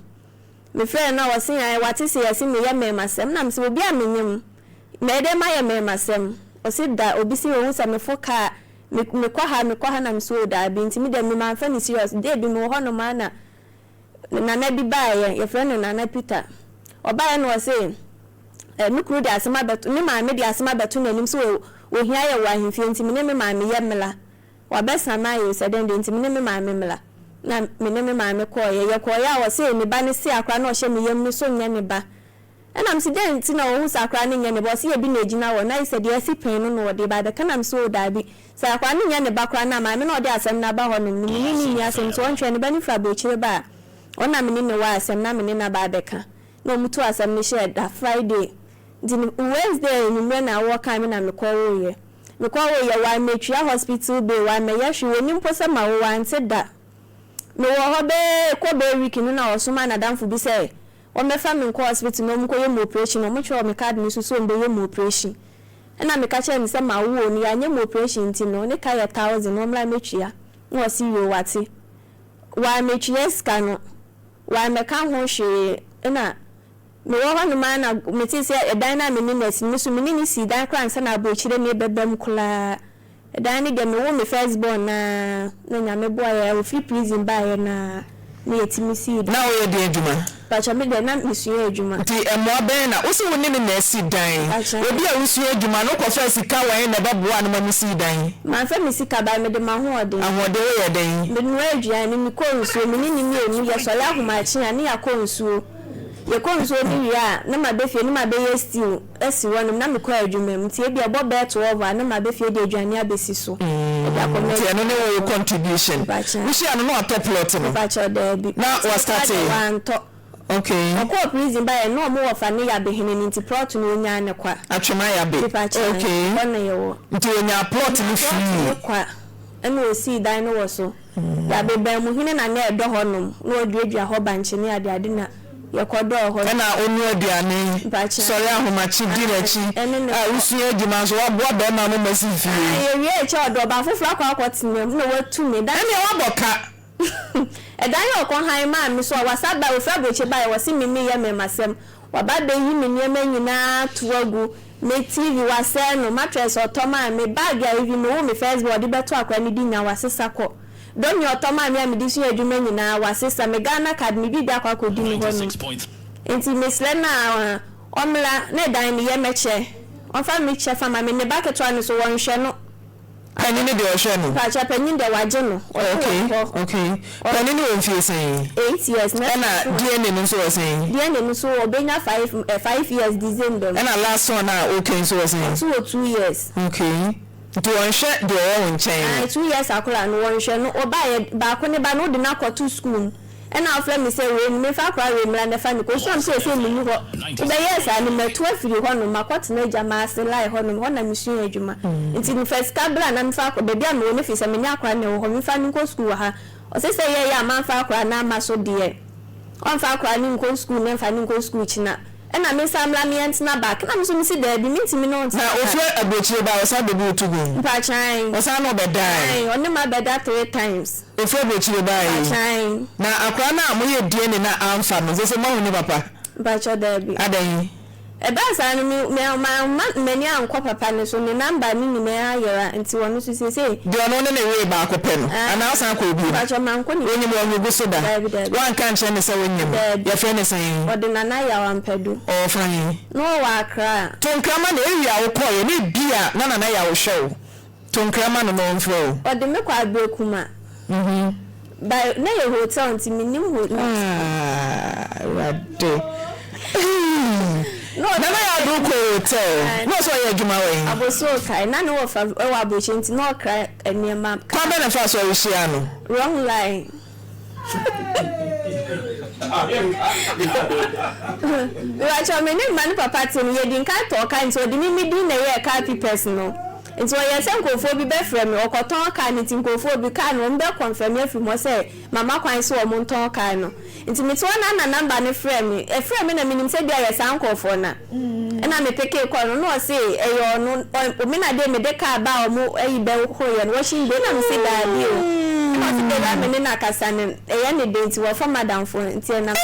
me friend na wase ya wate say yesi me ye me masem na me say obi amenyem me de ma ye me masem o say da obi say o sa me foka me kwa ha na me so da bi nti me de me man fa ni serious dey bi me ho no ma na bi ba ye friend na na Peter oba no say me kru de asema beto me ma me de asema beto nanim so o hia ye wa himfie nti me ma me ye mela wa besa ma ye se den nti me ma me mela na me ma me ko ye ko ya wo say ni ba ne si akra na o hye me yam ni so nya ne ba na me si den nti na o hu sakra ne nya ne ba o se ye bi na ejina wo na ise de asi pen no no de ba de kana me so da bi sa akra ne nya ne ba kra na ma me na o de asem na ba ho no ni asem so on hwe ne ba ni fra ba chire ba ona me ne wa asem na me na ba beka na omutu asem ne share da Friday di Wednesday ni me na wo kan me na me kwawo ye wa metria hospital be wa me ye hwe oni mposa ma wo ante da me wo ho be ko be week ni na osuma na danfo bi say o me fa me ko hospital no mko ye mo operation no mo chwo me card ni so mbe ye mo operation na me ka che me say ma wo ni anye mo operation ti no ne ka ye 1000 no mla metria no si we wati wa metria scan wa me ka ho hwe na me wo ho no ma na me ti se edan na me ni nurse me so me ni si dan kran se na bo chire ne bebam kula edan ni ge me wo me first born na nya me boy ya o free prison ba ya na me yetimi si na wo ye de adwuma pa cha me de na me suye adwuma ti emo ben na wo se wo ni me na si dan obi a wo suye adwuma no ko fa sika wa na baboa na ma si dan ma fa me sika ba me de ma ho ode wo ye dan me no adwua ni ko nsuo me ni ni ya so ya homa chi ani ya ko nsuo ye konso ni ya na ma be fie ni ma be yestiu esi wonum na me kwa adwumam tie bia bo be to over na ma be fie de adwane abesi so ya tie no ne wo contribution we share no atop plot no ba cha da bi na was started okay akọ prison ba no mo wo fa ne ya be hene ni nti plot no nya ne kwa atwema ya be okay ona ye wo nti onya plot ni free kwa eno osi dan no wo so ya be ba mu hene na na edo honum no oduadua ho banche ne ade na yekodo ho na onu aduane sori ahomachi direchi usu ejuma so wabo be ma mo masi fi ye wie che odo ba foforo akwa akwotinem no watu me dan na waboka edan yo kon han ma mi so wasaba ofra boche ba wasi mi ye me masem wabade yi mi niema nyina tuwagu me TV wase no mattress otoma me bag ya even no me first board beto akwa ni di nya wasesa ko don yo toma mi amidisi adwuma nyina wasesa me Ghana card mi bi da kwa kodi ni hono enti mesle na omla ne dan ni ye meche onfa mi che fa ma me ne bucket one so won hwe no pani ni de o hwe no pa cha pani de waje no okay pani ni o fie sen 8 years na DNA no so sen DNA no so obenya 5 years December na last one na okay so sen so 2 years okay to onhwe de o nchen 2 years akola no wonhwe no oba ba ko ne ba no de na to school and now friend me say we me fa kwa we mla na fa ni ko so am say me ni ho oba yes ani meto afiri ho no makot na jama ase lai ho no na mission adwuma nti ni first kabla na me fa ko be bia me woni fi se me nya kwa na ho me fa ni ko school ha o say ye ya man fa kwa na ma so de on fa kwa ni ko school na fa ni ko school china na me samla me entina back na me so me si da bi mintimi no na ofie abochire ba osa de bi tugu pa chan osa no be die oni ma be da 3 times ofie abochire ba yi chan na akwa na mo ye die na amfa no so mo ni papa pa cha da bi adan eba sa no me ni anko papa ne so ne number ni me ayera nti wono so se de ono ne we ba akopɛ no ana asa ko obi pa cha man ko ni woni mo ngu so da wan kan che ne se wonyem ya fe ne sen ordinana ya wampadu o fan no wa akra tonkrama na ewia wo ko ye ne bia na ya wo hwew tonkrama no no mfro ode me kwa abekuma by na your hotel unti minim hotel rade no na ya do ko hotel no so ya djuma we aboso kai na no fa e wa abochi nti no kra eniema kwa be na fa so we shia no wrong line Wacha me ne man papa tin ye din ka to kan so di mi din na ye ka people no nti o ye se nkofo bi be frɛ me okoton ka ni tin nkofo bi ka no mbe confirm afi mo say mama kwan so o mo nton ka no nti mi to na number ne frɛ me e frɛ me na minim se dia ye san nkofo na na me peke ko no no say e yo no o mi na de me de ka ba o mo e be ho ye no washin be na me say da bi o na me na kasane e ye ne de nti wo fa madam fo nti na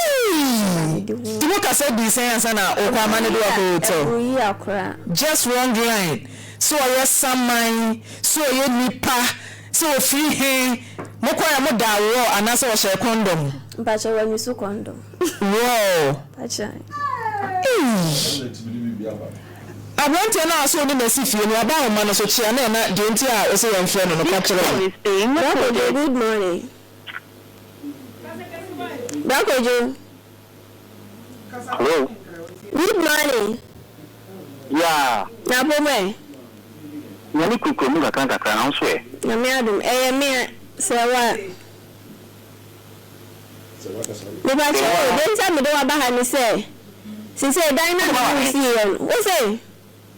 Timu kase di sense na o kwa mane do hotel just wrong line so yes saman so ye nipa so free he mo kwa ya mo da wo anase wo share condom bacha wa misu condom wow bacha abonte na so ni mesifie no aba ho ma no so chia na de nti a o se yan frɛ no no ka kire good morning Bakojo. Hello. Good morning. Yeah. Na bomwe. Nyani kukomu kakanta kana onswe. Na me adum me sewa. Me ba che o den sa me do wa ba ha ni se. Si se dan na me si yen. Wo se?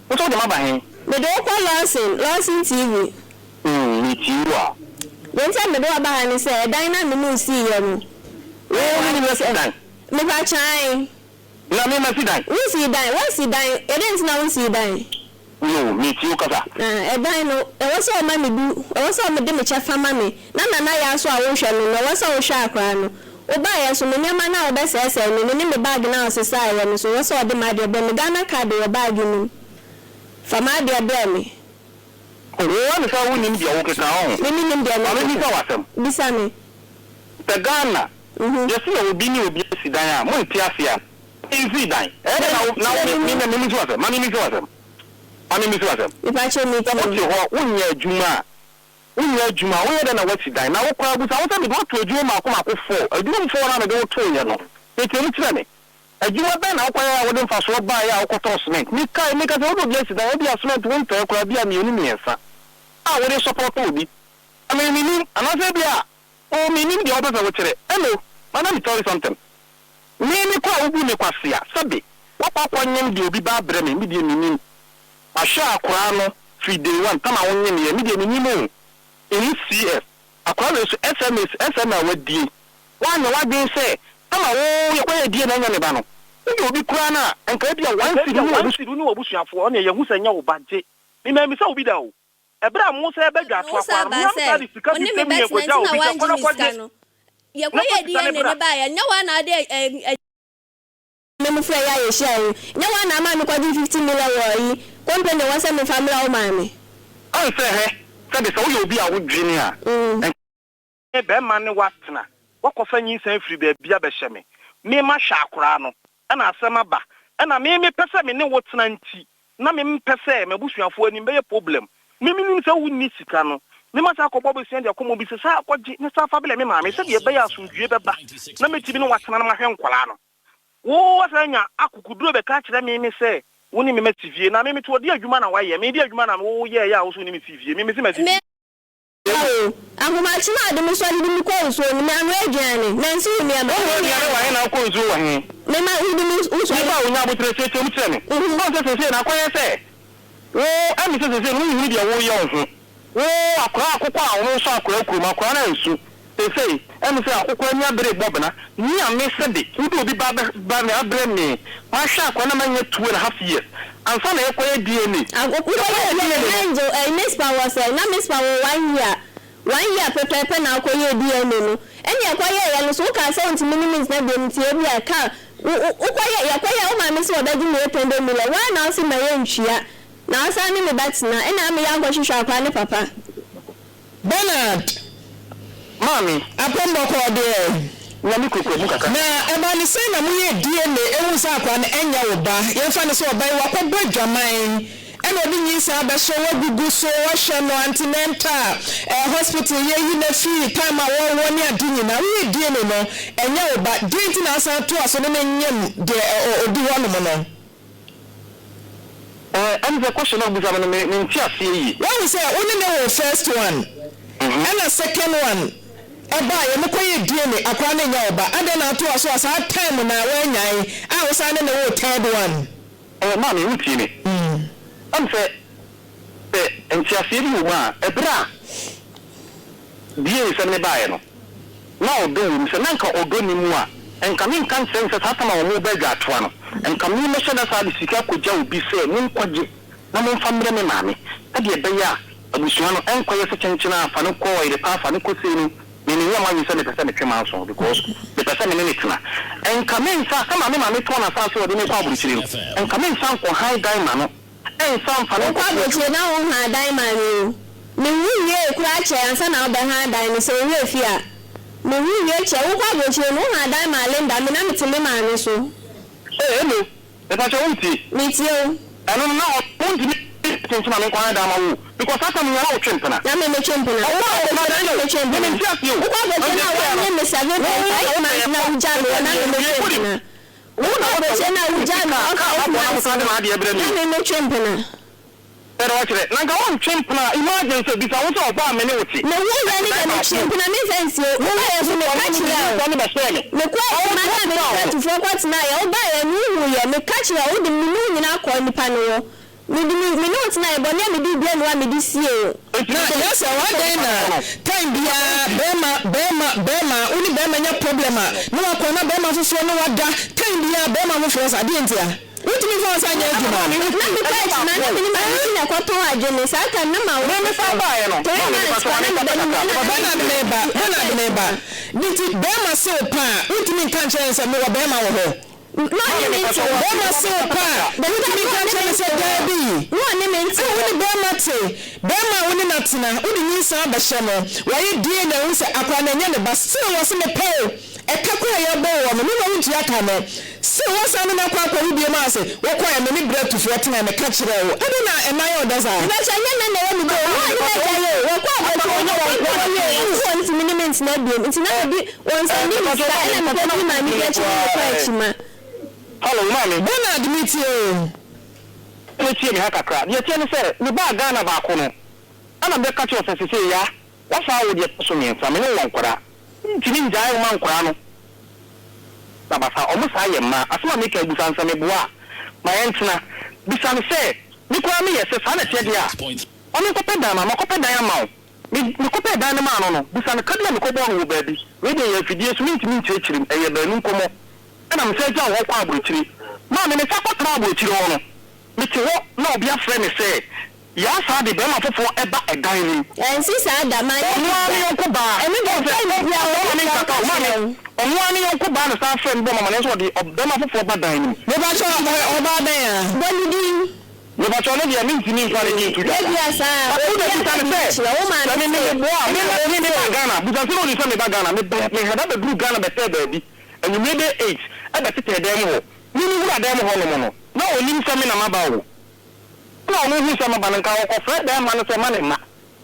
Wo to de ma ba hen. Me do ko Lawson TV. Ni tiwa. Den sa me do wa ba ha ni se dan na me si yen. Ni me se dan. Me ba chan. Na me ma si dan. Wo si dan? E den na wo si dan. No, ni tiwa kasa. E dan no, e wo so ma me du, e wo so me de me che fa ma me. Na ya so a wo hwe no, e wo so wo hwe akra no. Oba ya so me nyama na oba sese ni me bag na osesa ya no so wo so de ma de be me Ghana card your bag ni. Fa ma de be me. O wa me sa wo ni ndi wo keka ho. Me ni ndi na. Me ni sa wasem. Bisa me. Te Ghana. Yes, no obi ni obi si dan a mo nti afia. Easy dan. Na me mi so wasem. Ma mi so wasem. Ani mi so wasem. Ipa che mi to. Wo ti ho wonya adwuma. Wonya adwuma wo ye na wati dan. Na wo kwa busa wo se me do to adwuma ma ko fo. Adwuma fo na me do to ye no. E ti mi tire me. Adwuma be na wo kwa ya wo de mfa so ba ya wo to cement. Mi ka se wo do bless dan. Obi cement wo nta kwa bia mi oni miensa. Ah wo de support obi. Ami ni anase bia. O mi ni de oba wo kire. Hello. Mana me tell you something. Me kwa obu ne kwasia. Sabe. Wo kwa nyem de obi ba bre me de ni. Asha akwa no fi day 1 tama wonye ne me de ni mo. Eni CS. Akwa no so SMS wadie. Wan wadin say tama wo ye kwa die na nya ne ba no. Ndi obi kura na enka bia 1 cedi ni obusuafo na ye hu sanya wo baje. Me ma mi sa obi da o. Ebra mo se bedwa to akwa no. Mo sa di sika di temi ye kwa obi kwa ye kwa ye di ne ne ba ya nya wa na de me mu fra ya ye share nya wa na ma me kwa 50 million wo yi company wa se me family o ma me an se he se de so ye obi a wo dwini a e be ma ne watena wakofa nyin san firi ba bia be hye me ma hwa akora no na asema ba na me pese me ne wotena nti na me pese me busuafo ani be ye problem me nim se wo ni sika no me ma sa akobọ be send akomo bi se sa akọji ne sa fa bele me ma me se de be ya asundue be ba na me tibi no watena na ma hwe nkwala no wo wasanya akukuduro be ka kire me se woni me mativie na me to de adwuma na waye me de adwuma na wo ye ya wo so ni me tivie me se mativie ahuma chima de me so de me ko so ni me anu aduane na nsi ni am wo ni are waye na ko so wa he me ma udi me so ba wo nya botre se tem tire me wo se na kwaye se wo ami se no ni de wo ye wo wo akwa akokwa a wo so akwa kuruma akwa na nsu sei em se akokwa nya bere bobna ni ame se de udi obi ba me abre me ma sha akwa na manya 2.5 years anfa na ekwa DNA akokwa ye angel miss power say na miss power 1 year pepepe na akoye DNA no eni akwa ye no so ka say unti minutes na de nti ebi aka ukwa ye o ma me se odaji me 20 million wa na si ma ye ntwia na asa ni me batina ena me ya gwohwehwe akwa ne papa Bernard Mami apombo ko de na mi kokko mu kaka na eba ni say na mu ye DNA ewu sa akwa na enya wo ba ye fa ne so oban wa ko badwaman and obi nyisa ba so wagugu so wahwe no antenatal hospital ye yi na free time a wo ni adini na we die no enya oba denti na asan to aso ne nyem de odi ho no no and the question of the me ntia yi when we say only the first one and the second one eba ye mekoye die ne akwa na nya oba and na to aso asa time na we nyai a wo san ne wo third one ma me wuti ni am say ntia yi wo ma ebra die se me bae no na odo wo se na nka odo ni mu a enka me nka sense satama wo mo bega atoa no enka me me sheda sa de sika koja obi se me nkwaje na mo famre me maame ade ebeya abusuano enkoye se chenchena afa no ko Oyerepa afa no ko se ni me ni yama ni se me pese me twema so because me pese me ne tena enka me nsa kama me maame to na sa so de me kwa aburuchiri no enka me nsa nko high diamond no ensa afa no kwa aburuchiri na wo ha diamond me wuye kura che ansa na obe ha diamond se we fia me wuye che wo kwa aburuchiri no ha diamond lenda me na metele maame so hello e pa che unti me tio eno na unti ni ma me kwa da ma wo because ata me yara o twempena na me twempena me twempena me twempena wo kwa aburuchiri na wo me save na ujalo na me twempena wo na aburuchiri na ujalo na me twempena pero wachire nanga won twempena emergency bisa wo so oba me ne wuti na wo ya ni me twempena me sense wo ya so me kachira me kwa ma na me to for kwat na ya oba ya ni hu ya me kachira wo de me nyina ko nipa no wo me no tina e bo ne me di bia no wa me di sie o na yes wa dey na time bia bema uni bema nya problem a no wa ko na bema fufu no wa da time bia bema fufu sa de ntia utimi fa sa nya aduma na me kwa na me ni ma ni na kwato adwene sa ka na ma wo me fa ba ye no bana de ba niti bema se pa utimi kan chen se me wa bema wo ho no ni me nti bema se pa utimi kan chen se dabi no ni me nti woni bema te bema woni natina woni nyisa ba hye no wa ye die na wo se akwa na nya ne ba se wo se me pe ekakwa ya bo wo me no wunti aka no se wo sa no na kwa kwa wudie ma se wo kwa ya me ni bread fo tena me ka kire wo ade na emayo odaza na cha nya na wo mi bo wo ni na cha ye wo kwa bo ko no wo nti miniments na bi nti na bi won sa ni mi sa na me ko ma ni ya chi ko achima hello mami bona admit o ne tie mi hakakra ye tie ne se ne ba Ghana ba ko no ana be ka cho se se ya wa fa wo de so mi nfa me ne won kwara ntini njai ma nkwara no babasa omo sa ye ma asoma me ka busa nsa me boa ma yentina bisa ne se ni kwa me ye se sa na tie dia oni ko peda ma ko peda ya ma mi ko peda ne ma no bisa ne kadla me ko bo no ba bi we de ye fidie so ntimi nchichirim eye ba nu nkomo ana me se ja wo kwa aburuchiri ma me sa ko tra aburuchiri ho no me ti wo na obi afre me se ya sa de be ma fofo eba edan ni ensi sa da ma onu ani yonko ba emi go fa ya o ni kaka o ma ni onu ani yonko ba na sa friend bo mama ne so de be ma fofo ba dan ni me ba cho oba dan ya boni din me ba cho no de mi ntini nfa ni tu ya ya sa o de ti tan se o ma ni bo a me ba Ghana bu san no ni so me ba Ghana me hada be group Ghana be te ba bi enyu me de 8 e be tete dem ho ni wura dem ho no na oni so me na ma ba wo na onu hu so ma ba nka wo ko fre dem ma no se ma ne ma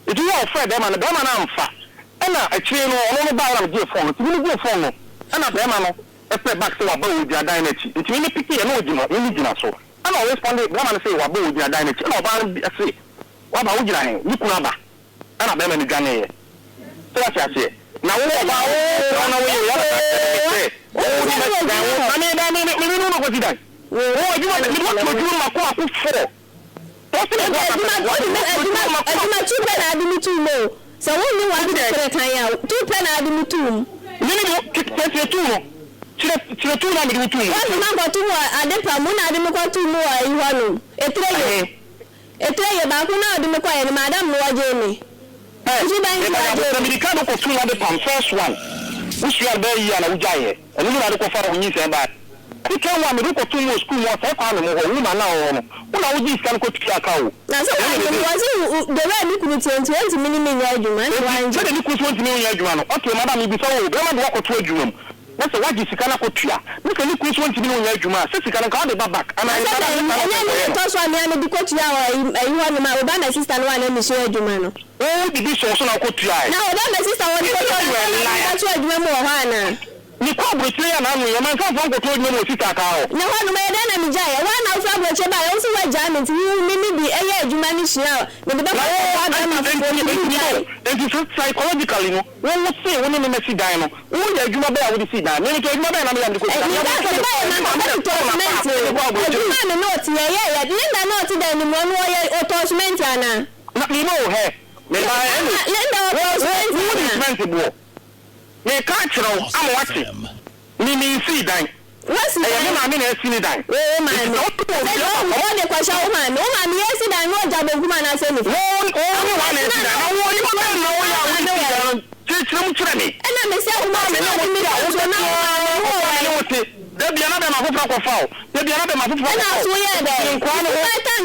edu wo fre dem ma no na mfa na akire no ono ba ra je phone ti ni je phone no na be ma no e pe back se wa ba wo dia dan na chi ti ni piki e na ogino ni gina so na o respond be ma no se wa ba wo dia dan na chi na ba se wa ba wo gina he ni kuna ba na be ma ni gane ye to wa cha na wo ba wo na wo ye ya o ni na da ni no ko ti dai wo ju wa ni mo ju ma ko aku fo Aduma tupe na adumi tumo. So woni wa bi kere kan ya. Tupe na adumi tum. Nini mo kete tumo. Chire tu na mi tumo. Wa na ba tumo adepa mu na adumi ko tumo wa iwa no. Etreye ba ku na adumi ko ye madam no waje ni. Ji ba ni waje. Americano ko tumo de pam first one. Usia be yi na ujaye. Enu na de ko fara onyi se ba. Ike wa me ko tumo school mo fa kwa no mo ho ma na ho no. Una uji scan ko tiki akawo. Na so was the way me ku 20 minimum ya adwuma. So de ku 20 minimum ya adwuma no. Okay madam bi so o be ma de ko to adwuma. Nasa waji sika na kotua. Nasa ni kunso ntimi no nya adwuma. Se sika na ka de back. Ana ene to so ami ani di kotua wa iho ni ma oba na sister no wa na mi so adwuma no. O di bi so na kotua. Na oba na sister won kotua na so adwuma mo ho ana. Ni kwa broche ya na anu ya man fa fon kotua adwuma mo sika ka ho. Na ho no me de na mi jaye wa na fa broche ba yo so wa jam nti mi bi eye adwuma ni hia. Me de ba ko ba ma fo and psychologically no when we say when we see die no we ya adwuma ba ya we see die me to adwuma ba na me ya ndiko ya no ti ya linda no ti da ni mo no ye autosment ana na me no he me ba linda autosment bo me ka chiro am wate me see die what's the name na see die oh man o de kwa sha o man yes die no jabo kuma na say ni and me say there be another ma for foul there be another ma for na so ye dey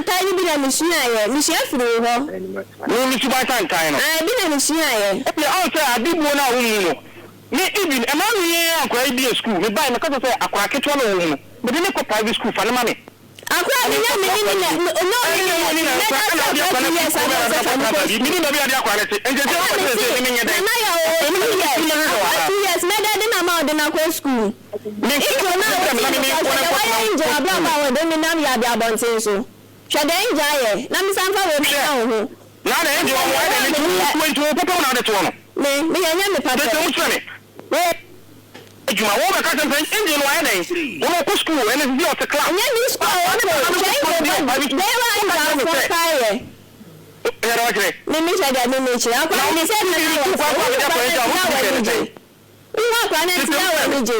tan ni bi na machine aye machine afiri ho no mi suba tan no bi na machine aye e all say adibo na wo no me even e ma mi akwa bi school me buy me ka say akwa ketwa na wo no me dey ko private school fa na ma me akwa ni nya mi ni no ni na bi ade akwa na te enje je ko say ni nya dey na ya o yes me dey na ma de na ko school me ko na inje abla ba wo de ni nam ya bi abonten so hwe de inje aye na mi san fa wo mi na ho na de inje wo wa de ni tu popo na de to no me ya nya me pa de mu twene ejuma wo ba ka tan inje no aye den wo ko school ene bi o te class nya ni school wo de de wa inje for fire era wakre me hwe de me chi akwa ni se na wo kwa na ti ya wa mi je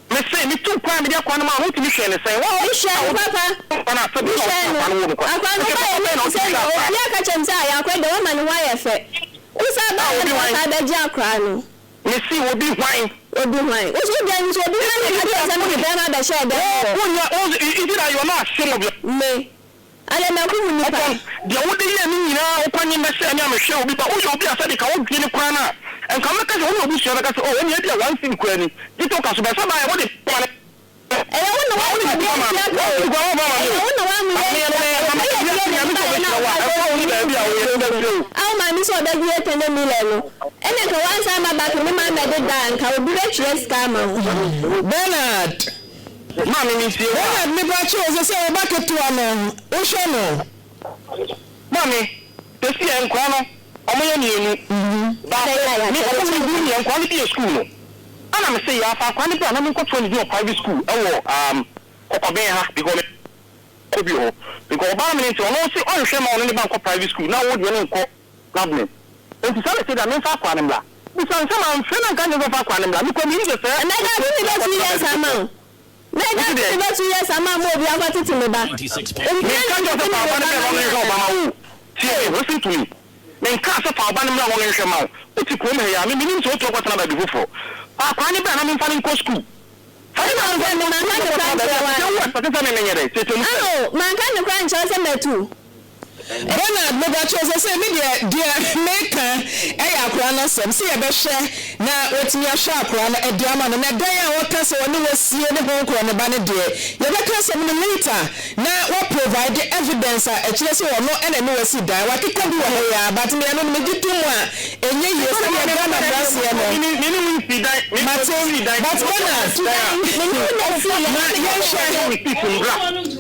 me say me too kwa me dia kwa na ma ho ti mi hwe ne say wo hwe papa ana so bi kwa no wo kwa akwa no ba no say no ya ka chem say ya kwa de wo ma no wa ye fe usa ba wo ta da ji akwa no me see obi hwan usu de nso obi na ka chem say me be na da share de wo nya o idira yo na asem obi me ale na ku ni pa de wo de ye ni nyina wo kwanye me say anya me hwe obi ba wo yo obi asa de ka wo dwi ni kwa na en ka me ka se wo obi hwe ka se o eni e dia wan sin kwa ni dito ka so be sa ba ye wo de pa ne wo no wa ni bi ya ko wo no wa mi aw ma mi so da bi etene mi le no ene ka wan sa ma ba ko mi ma me de dan ka obi re tue ska ma Bernard ma mi si Bernard mi ba chi o se o ba ketu ano o hwe no ma mi te si en kwa no omo ye ni enu ba mi o mi bi ni en kwa ni bi school no ana me say ya fa kwa ni bi ana mi ko to ni bi private school e wo kokoben ha because ko bi ho because ba mi nti ono si on hwe ma ono ni ba ko private school na wo de no ko government enti say say da me fa kwa ni bla bi san say ma mfe na kan je fa kwa ni bla mi ko mi ni je say na ga ti be 2 years ama na ga ti be 2 years ama mo bi akwa titi me ba mi kan je fa ba ni be ono hwe ma wo tie listen to me men ka so fa ba ni bla wo hwe ma wo ti ko me ya mi ni so to ko tana ba bi fofo akwa ni bla na mi fa ni ko school manka ne kwa ncho se metu Bernard me ba cho se me dia meka e ya akwa na sem se ye be hwe na otimi ahwe akwa na e dia ma no na dan a wo ka se woni wasie ne ho ko ne ba ne de ye be ka se me later na wo provide evidence a e kire se wo no ene ne wasi dan wa kika bi wo ya but me no me gitu mu a enye ye se ye ga na brase ye no ni win fi dan but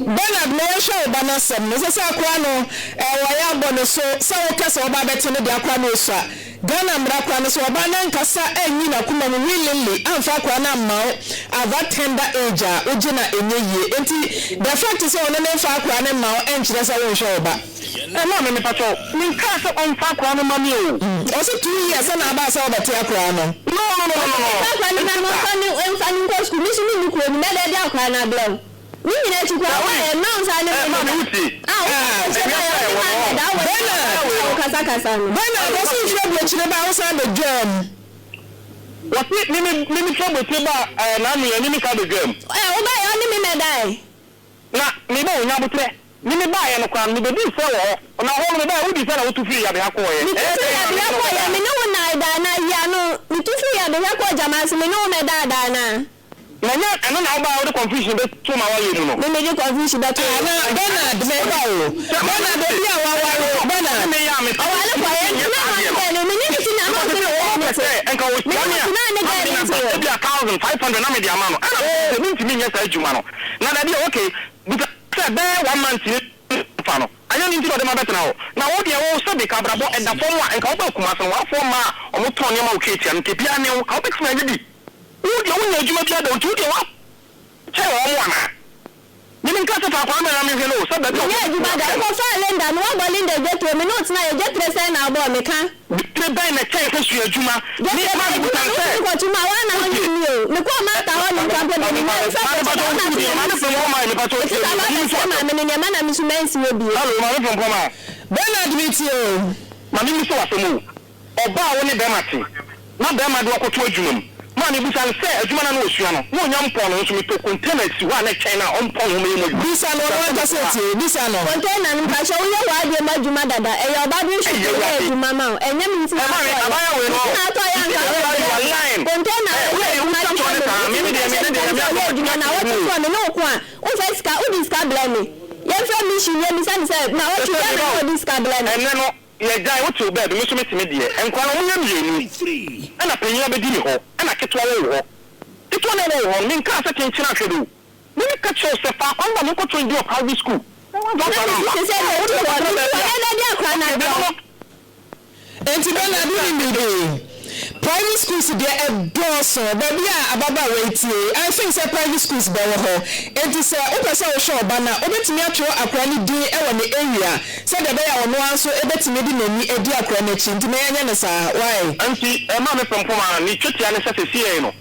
Bernard me hwe ba na sem no se akwa no wa ya bo no so wo ka se wo ba beti ne de akwa no so Ghana mra kwa no so oba na nkasa enyi na kuma no willingly amfa kwa na ma ava tender age a ogina enye enti the fact is one na mfa kwa na ma enkyere sa wo hwe oba na me pacho min ka so on fa kwa no ma mi o o so 2 years na aba sa oba te akwa no no kwa ni na mo kwa ni emfa ni ko school mi si ni ko ni me de akwa na bla ni nyina chukwa wa e na nsa ni ma mi wuti kasa no bana go so hwe bo chire ba wo sa be jam wati mimi trouble te ba na mi ni mi ka de jam wo ba ya ni mi me dai na mi ba onya butre ni mi ba ya no kwa mi be di se wo na ho mi ba wo di se na wo tu fi ya be ha ko ye ya mi no na dana ya no mitufu ya de yakọ jamasi me no me dana Nanya eno na oba o confusion be to ma wa yenu no. Me de confusion be to. Bernard me ba o. Bernard obi a wa Bernard. Me ya me. Awale kwa ye na me ni tina ma so o say enka wo tania. Na ne ga ni be 1500 na me di ama no. Ana me ntimi nya sa adwuma no. Na da bi okay. Buta say be 1 month fa no. Anya ni ntiro de ma betena ho. Na wo de wo so be ka brabo enda fo wa enka wo ba kuma so wa fo ma o mo ton ne ma o keti am te bia ne wo ka wo be kuma bi. Who do you do? You do what? Tell one. You mean, cut off a man, hello, so that you go Linda, no one Linda get to a minute now, you get present now, boy, me can. The band that takes us to your Juma. What you my one, I want you. The poor man, I want to come to the man. Bernard meet you. My name is Lawson. Oba only Bemati. Not Bemad walk to a Juma. Man, if you say, a Juma no Oceano, no young Paul, so we took containers to one China on Paul. This are not what I said. This are not container. I show you why you made Juma that your body should be to Mama. And you mean, ye guy what to bed me so metime de enkwala wo nyam yenu ana penya be di ni ho ana ketwa wo ho ketwa na wo ho min ka sa chenchina hwedu me ka cho se fa kwamba me ko to ndi o private school private schools there a boss baby ababa wetie I think say private schools be wo ho enti say o pese o show ba na obetimi atwo akra ni din e wo ne area say the be ya ono anso ebetimi di nani edi akra na chi enti me anya ne sa why anti e ma me Frimpomaa ni twetia ne sese sie no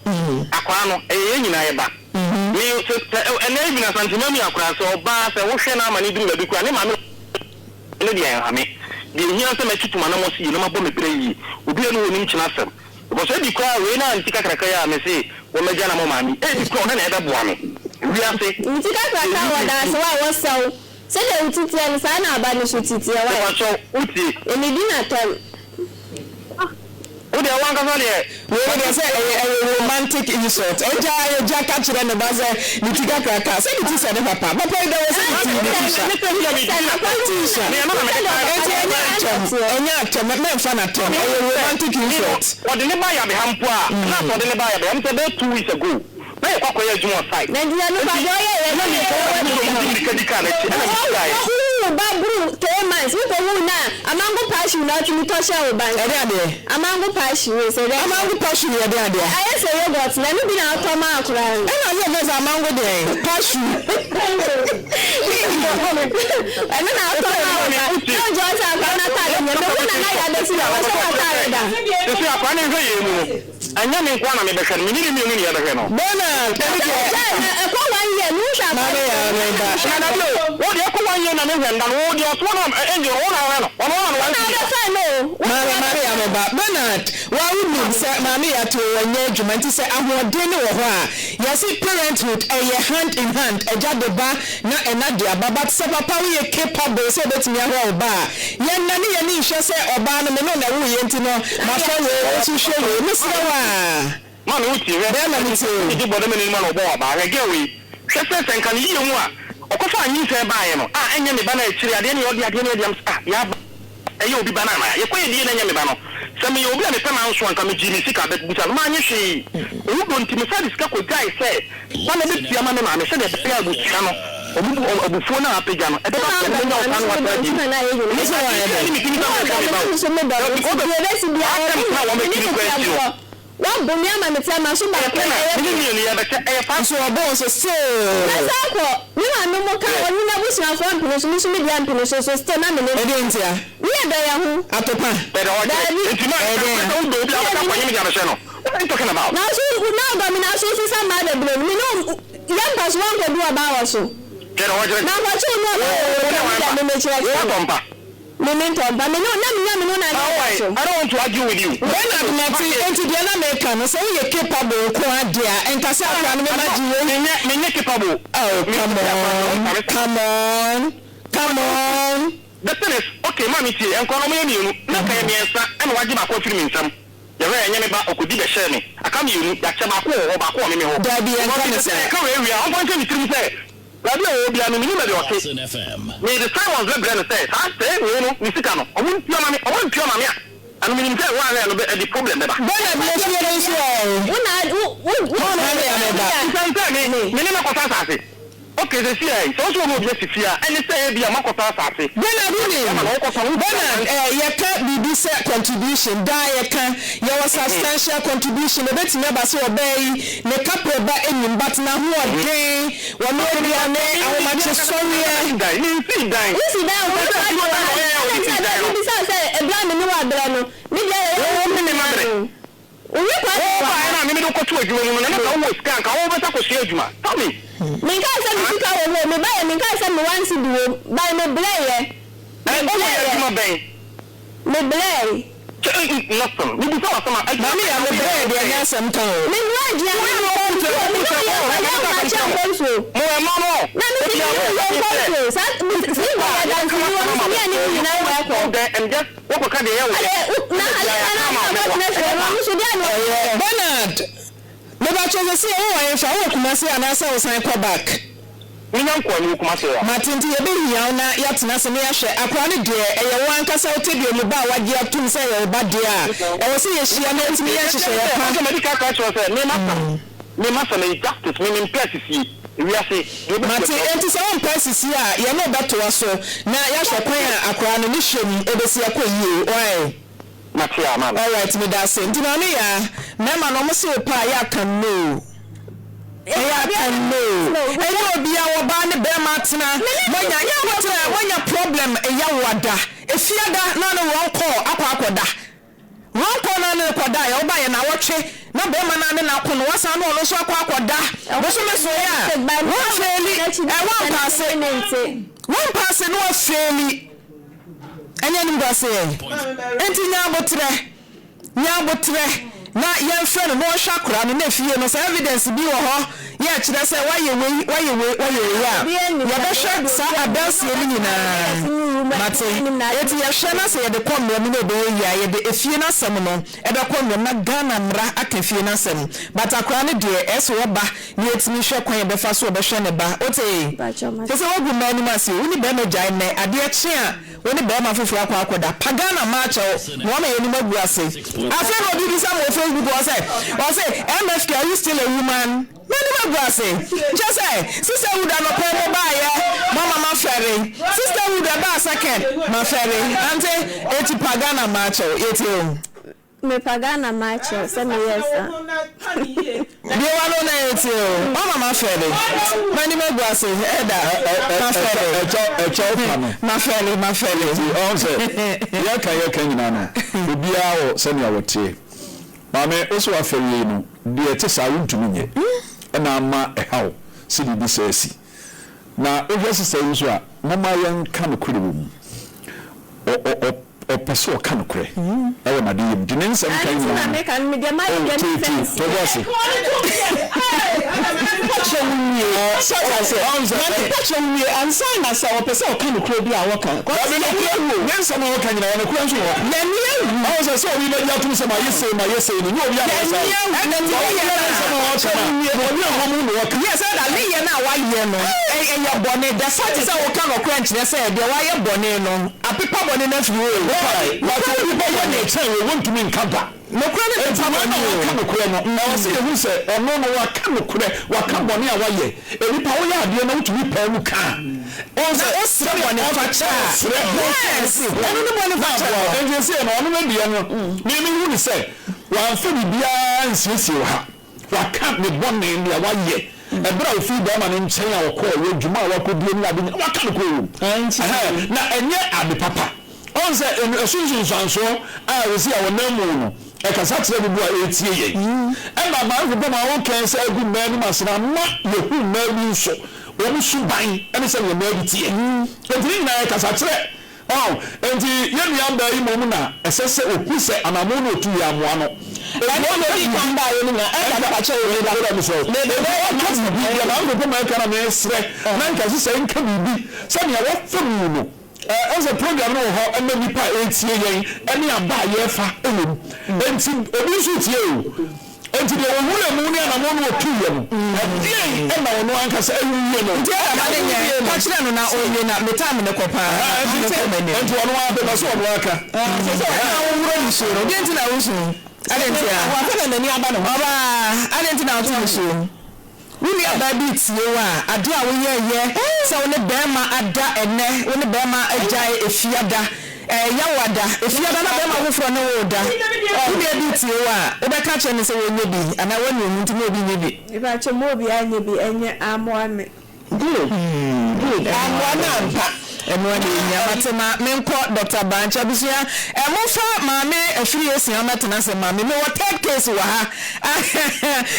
akra no e nyina ye ba ni ene even asantema mi akra so ba se wo hwe na ama ni duru ba bi kura ne ma me ne dia ame di hia se ma tutuma na mo si no ma bo me pere yi obi enu onim china sem because di kwa we na ntika kraka ya me se wo meja na mo mami di kwa na e be boa me wi ase ntika kraka wa da so wa wo saw se le utiti an sa na aba ni so titi wa wa so uti eni di na tom Ode wan ka so de we dey say a romantic insult eja ka chire ne baze nitika kraka say it is a papa papa dey was romantic insult what the never ya be hampo a na so the never ya be am say 2 weeks ago na e kwakọ ya juma side Nigeria no ba yo ye na ni dikadika na chi na babru 3 months we go na amango passion na tumi to share o ban ade amango passion we say amango passion ye ade aye say yogurt na no bi na to ma akura e na ye be amango de passion ana na to ma no jo sa akura na ta de me na ya be si na wa so ta re da so akwa na hwe ye mu anya me kwa na me be hwe me ni me ni ya be hwe no Bernard e ko wan ye nu sha ma me ya me ba na do wo de ko wan ye na me hwe ndan wo de so na enje wo na hwe no ono na wan ma ya me ba Bernard wa wu say ma me ya to wanye adwuma nti say ahoden ne wo ho a ya say parenthood hand in hand eja de ba na enade ababa say papa we ye capable say betimi ahwa oba ye na ne ye ni hwe say oba no me no na wo ye nti no ma fa we o su hwe we mi say wa man uti we be na mi ti di bodo me ni man obo ba ge we hwe say senka ni ye mu a okofa anyi se ba ye no a enye me ba na akiri ade ne odi ade ne odi am ya eyo obi ba na ma ye koye die na enye me ba no se me obi a me pema nso anka me jimi sika bet busa no ma anye hwe obi do ntimi sa diska ko guy say ba na be tia ma me ma me se de be ya busa no obufuo na apega no ebe ba me nya o kan wa ta di ni so wa ye ni mi kini ba me so me ba o be resi bia wa me kini question wọ́n bùnmi àmà mi tí a máa súnmọ́ àpẹẹrẹ ẹ̀yẹ́ ní mi ò bẹ̀tẹ̀ ẹ̀yẹ fáṣọ ọ̀bọ̀n ṣe ṣe lẹ́sẹ̀ àkọ́ nínú àmì mú ká ọ̀yún náà bùsùn àfọ́ àpìlẹ̀sọ ní súnmọ́ ìdí àpìlẹ̀sọ ṣe ṣe náà mi lé ẹ̀dẹ̀ ń tíya ní ẹ̀dọ̀ yà hù àtọ́pà bẹ̀rẹ̀ ọjọ́ ìtìmọ̀ ẹ̀dẹ̀ ọ̀gbẹ̀ òbí àwọn akọ̀yẹ́ mi jà bẹ̀ṣẹ̀ nọ what are you talking about? náà ọ̀dọ̀ mi náà sún sísá máa dẹ̀ bìrẹ̀ mi náà yẹn pàṣẹ wọn kò dúró bá wọ̀ so. bẹ̀rẹ̀ ọjọ́ náà wọ́n tún mú ọ̀dọ̀ Momento, but me no na I don't want to argue with you. Bernard Mati, into the American, so you're capable, Quadia, and Cassandra, me capable. Oh, come on. The thing is, okay, mommy, and call me, and wajib a coffee in some. very enemy ba okudi be share me aka me yu ya che ba ko me ho da bi en kan say ka we wi a on point me say radio o bia me ni me de okay me the time was brand say ha say we no ni sika no o mun pio ma me and me say one no be the problem be ba bana me fi no so me ni ko sa say okay the see so mo be fia any say bia makota asase bana yeka bibi say contribution da yeka your substantial contribution e beti me ba so obey ne kapo ba enyim but na ho odin wo no bia ne awoma che sorry ni si dan bibi say e bla me ni wa bla no mi dia Oyerepa na me do ko to adwuma no na ka wo scan ka wo beta ko sie adwuma tell me me ka say me sika wo me ba me ka say me want to do ba me blay me blay nothing me do so sama mami ya me blay de anya sam kan o me blay dia mo na me do na me and just what ka de ya Bernard me ba choose say o wa fa wo kuma say anasa wo san ko back Minyan ko ni kuma say wa matinti ye be hiya na ya tena se me ya hwe akwa ne de eye wan kasa o te de mu ba wa je atum say ye ba de a e wo say ye hia na ntimi ya hye ye pa so medical culture say me masa me justice me impressive we are say mati enti se won pasisi a ye no beto so na ya hwe kwan akwa no ni hwem e be si akoyie why Matia man. All right, me da say. Ntina no ya, na ma no mo se pa ya kan no. Ya kan no. Enye obi a wo ba ne be ma tena. Wonya ya wo tena, wonya problem e ya wada. Efiada na no won call akwakoda. Won call na no koda ya wo ba ye na wotwe. Na be ma na ne na ko no wasa no no so akwakoda. Wo so me so ya. Wo feli. Won pass no feli. Anya nim ba say enti nya botre na ye fre no hwa kora no na fie no say evidence bi wo ho ye kire say waye ya ye be hwe sa adanse ni nyina mate eti ye hwe na say ye de kom no na be ya ye de efie na sem no e be kom no na Ghana mra aka fie na sem but akora ne de eso wo ba ni etimi hwe kwan ye be fa so be hwe ne ba ote say wo gu mani ma say uni be no jai ne ade e chi a woni be ma fufu akwakoda pagana match no ma yeni magu ase afa no bi bisa mo Facebook o say MFK are you still a woman mani magu ase just say sister Uda no pe mo ba ye mama ma fere sister Uda ba second ma fere ante eti pagana match eti o me pagana match say me yes bi wa no na eti o mama ma fere mani magu ase eda ma fere ma fere on say ya kan nyina no obia wo se ne awotie mame oso afewie no de ete sa wuntumi nye na ama ehaw se bi sesi na ohwese se yuso a mama yan kan kure wo o peso kan kure e na de yim dinen sem kan nyina na me kan me de ma de defense to boss Actually, I'm saying that our person can create a worker. When someone can you know question. I was so we made out to some yes, no we are and then yes, I lay now why you know and your bonnet the fact is our kind of crunch they said the wire bonnet no a people bonnet what we want to mean camper. No credit and some no say who say or no what can boni awaye e ni pa wo ya de na to we pa mu ka on say someone in fact yes and no boni fact and you say no no be no me who ni say wa fa bibia nsiesie wa ka me boni ni awaye e bra ofi da ma no nchen a wo ko we djuma wa ko bi ni ade wa ka ko na enye ade papa on say esunsun sanso a we see our name no e ka sa tire bibu a etie ye e ba ma ko ma won kan sa gu ma ni masna ma ye hu ma bi so wo mu su ban e se ye ma bi tie e tin na e ka sa tire enti ye mi amba yi mo mu na esese oku se anamo no tu ya mo ano e mo no di kan ba ye ni na e ka ba che ye da mi so le ka bi ya na ko ma ka na me sre na nka se nka bibi se ne wo fam no as a program no ho and nipa etie yen ene aba yefa ewom enti obi so tie o enti de ohun emu ni anamo no otuye no e na ono ankasa ewiye no nti amane nye ka kire no na onye na metam ne kopa enti ono abe na so ono aka so na wuro nso no de enti na wusu adenti a wa fa na nani aba no baba adenti na wusu nso wuli ababi tie wa ade a wo ye se wo ne bema ada ene wo ne bema agyae efiada yawada efiada na bema wo fro ne wo da wuli abi tie wa wo be ka che ne se wo nye bi ana wo ne mu ntimo obi nye bi e ba che mo obi anye bi enye amoame good amoana mpa eno ne nya matema menko Dr. Bancha bisia mofa maame afiri esia matena se maame me what case wa ha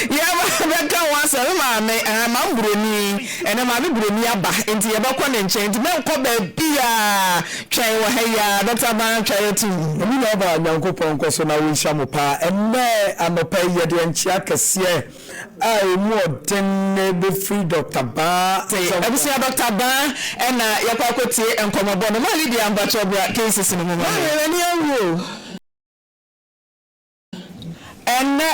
ya ba ka wa se maame mambroni ene maame broni aba enti ye ba ko ne nche enti menko ba bia twai wa ha ya Dr. Bancha yetu emi na ba nyankopon ko so na wo hia mo pa enne anopa ye de nchia kese emu oden ne be free Dr. Ba ebisia Dr. Ba ena yakwa tie enkomobo no mali di ambacho bra cases no mo ma ni awo enna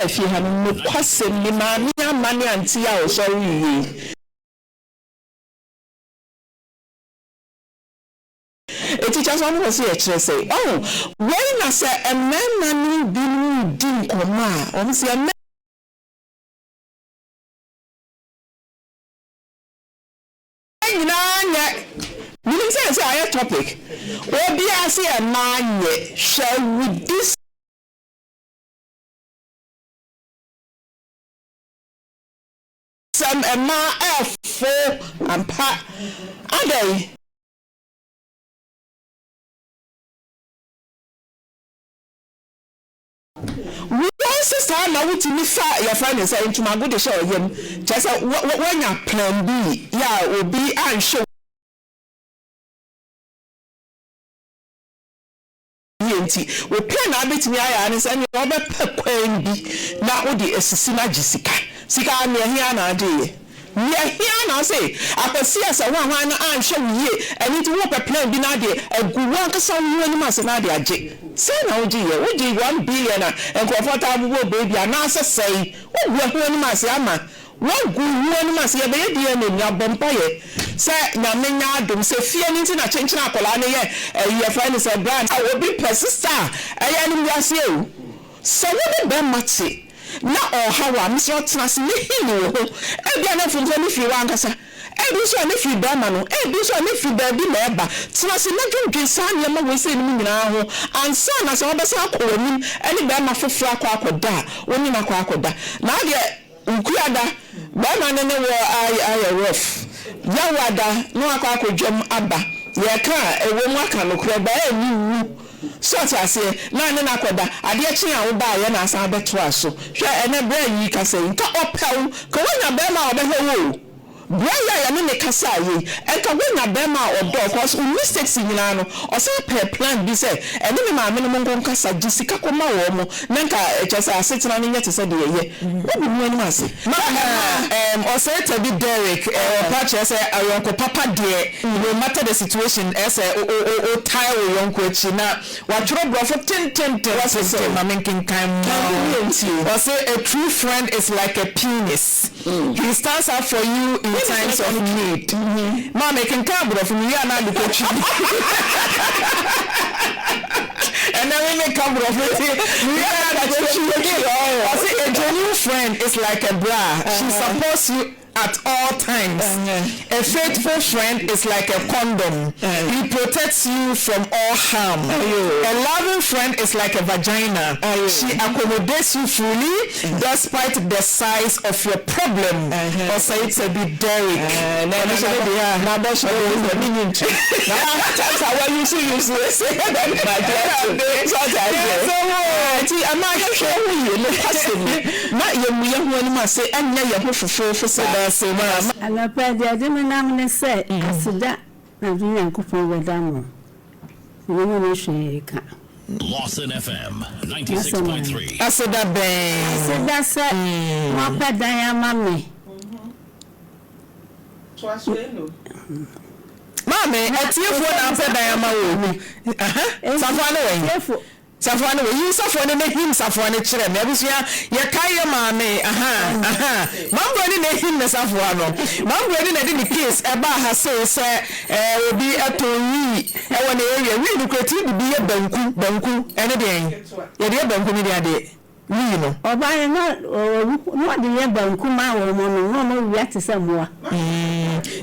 efi ha no kwase ni ma mi amani anti a o so wiye teacher so no say e say when na say emma ni bi ni din koma o say meaning say our topic we be as a man share with this some F4 and pa ade we also start now with me fa your friend say into my good show him just when you plan B yeah will be and show we plan a bit me aya and say you obe kwan bi na wo de esisi na gisika sika na hia na ade we hia na say akwasi asa wan na anhwe wiye eni ti wo plan bi na de aguwa nkasa wo ni ma se na de age say na wo ji 1 billion na enkofota abubo baby na asesei wo gwa ho ni ma se ama wo gu wo ni ma se ye be ye die na nya bompa ye say na menya adom say fie ni na chenchena akola ne ye friend say brand I will be persistent aya ni wiase o so wo be mate na hawa misro trans ni hinu ho e bia na funzo ni fi wa nkasa e bi so ni fi ba ma no e bi so ni fi ba bi na eba trans na dwudwe sa ne ma we say ni nyina ho ansa na so be sa akọ wani ani ba ma foforo akọ woni na akọ na de ukuada ba ma ne wo aye rough yawada no akọ dwom aba ye ka ewo mu aka no kura ba e ni wu sort ase na ne na akoda ade chi a wo ba ye na asa beto aso hwe ene bra yi ka se nka opew ko wonya be ma obeho wo Braya ya ne kasa yi enka wonya be ma odo cause mistakes nyina no o se plan bi se ene me ma me no ngon kasa gisika ko ma wo mo na nka chesa asetena ne nyete se de ye wo bi mu ani ase o se tabi Derek pa chese ayonko papa de no matter the situation ese o tie wo yonko echi na wa tro brofo tentente wa se ma menkin kan o se a true friend is like a penis he stands up for you in times of need. Mama can come from you and I the coach. And then we come from I say a genuine friend is like a bra. She supports you at all times. A faithful friend is like a condom. He protects you from all harm. A loving friend is like a vagina. She accommodates you fully despite the size of your problem. Also, it's a bit Derek. Alapa dia de menam ne se asida na dunya nkopon wedamo wo no hweka Lawson FM 96.3 asida ben asida se mo padan ama me Maame, etiefo na apɛ dan ama wo. Safo na wo. Safo na wo. Yi safo na him safo na kyerɛ me. Abusua ye kai ye maame. Mambo ni na him na safo no. Mambo ni na di case eba ha se obi atonyi e wo na area. Wi ni kweti bi ye banku ene den. Ye de banku ni de ade. Wi no. Oba no de ye banku ma wo mo no mo wi atese moa.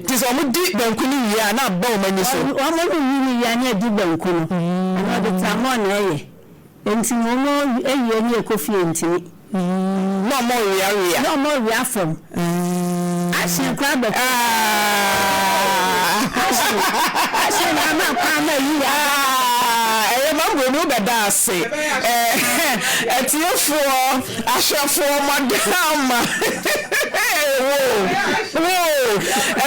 Ti so mo di banku ni wi a na ba o mani so. O mo wi ya na di banku no. Na de tamo na eye. Enti mo eyi ni ekofi enti. No mo wi. No mo wi afom. Ashi kwa be. Ashi na ma kwa ma yi ya. Mambo no beda ase etiefo ahwefo madama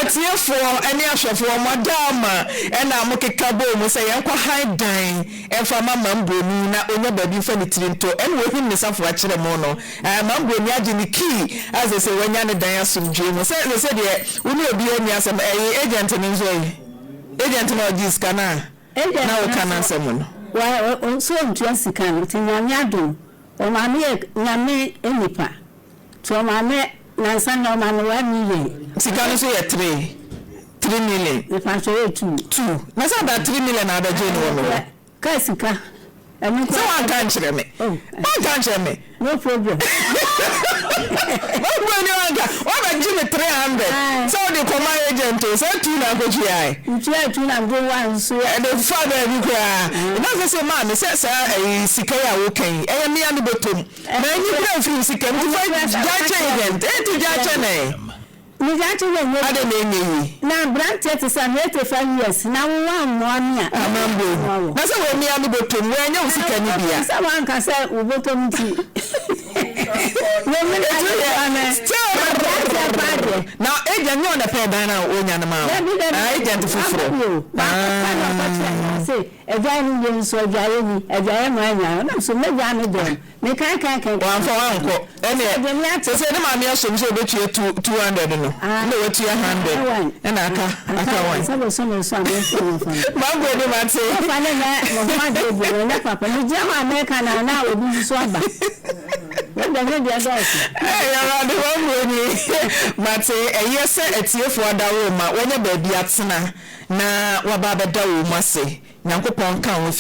etiefo eni ahwefo madama ena amokeka bo mu se yenkwa high dan enfa mambo ni na onya babi fa ni tirinto eni wo him ne safo a kire mo no mambo ni age ni key as se wanya ne dan asomdwe mu se de woni obi anya asem agent ni nzo agent na ojiska na o kana asem no wa so ntua sika no tinyame adom o ma nyame enipa to ma me nansa no ma no 1 million sika no so ye 3 million ifa so 2 na sa da 3 million na da je no wo ka sika emi so wan kan kire me no problem Mambo ni wanga o ba jime 300 so de koma agent so 2 na go ji ai tu na go wan so e de fa da bi kwa na se ma me se sika ya wo kan e me ya ni betom na nyi kra fi sika mi fa jache event ti jache ne mi jache ne ade na enyi na brand 35 years na wo mo ani a Mambo na se we me ya ni betom we nya wo sika ni bia sa wan ka se wo betom ti now agent you on the pay na onya na ma agent fufuro say eja ni yen so eja ma anya na so meja me dem me kan wan for wan ko ene se ne ma me asom se obetu 200 no na wetu 100 na aka wan so Mambo ni mate fa ne na mo ma de bo na papa ni jama America na obi so aba ya de Mambo ni mate eyese etiefo adawo ma wonya ba bi atena na waba beda wo mase nyankopon kan wo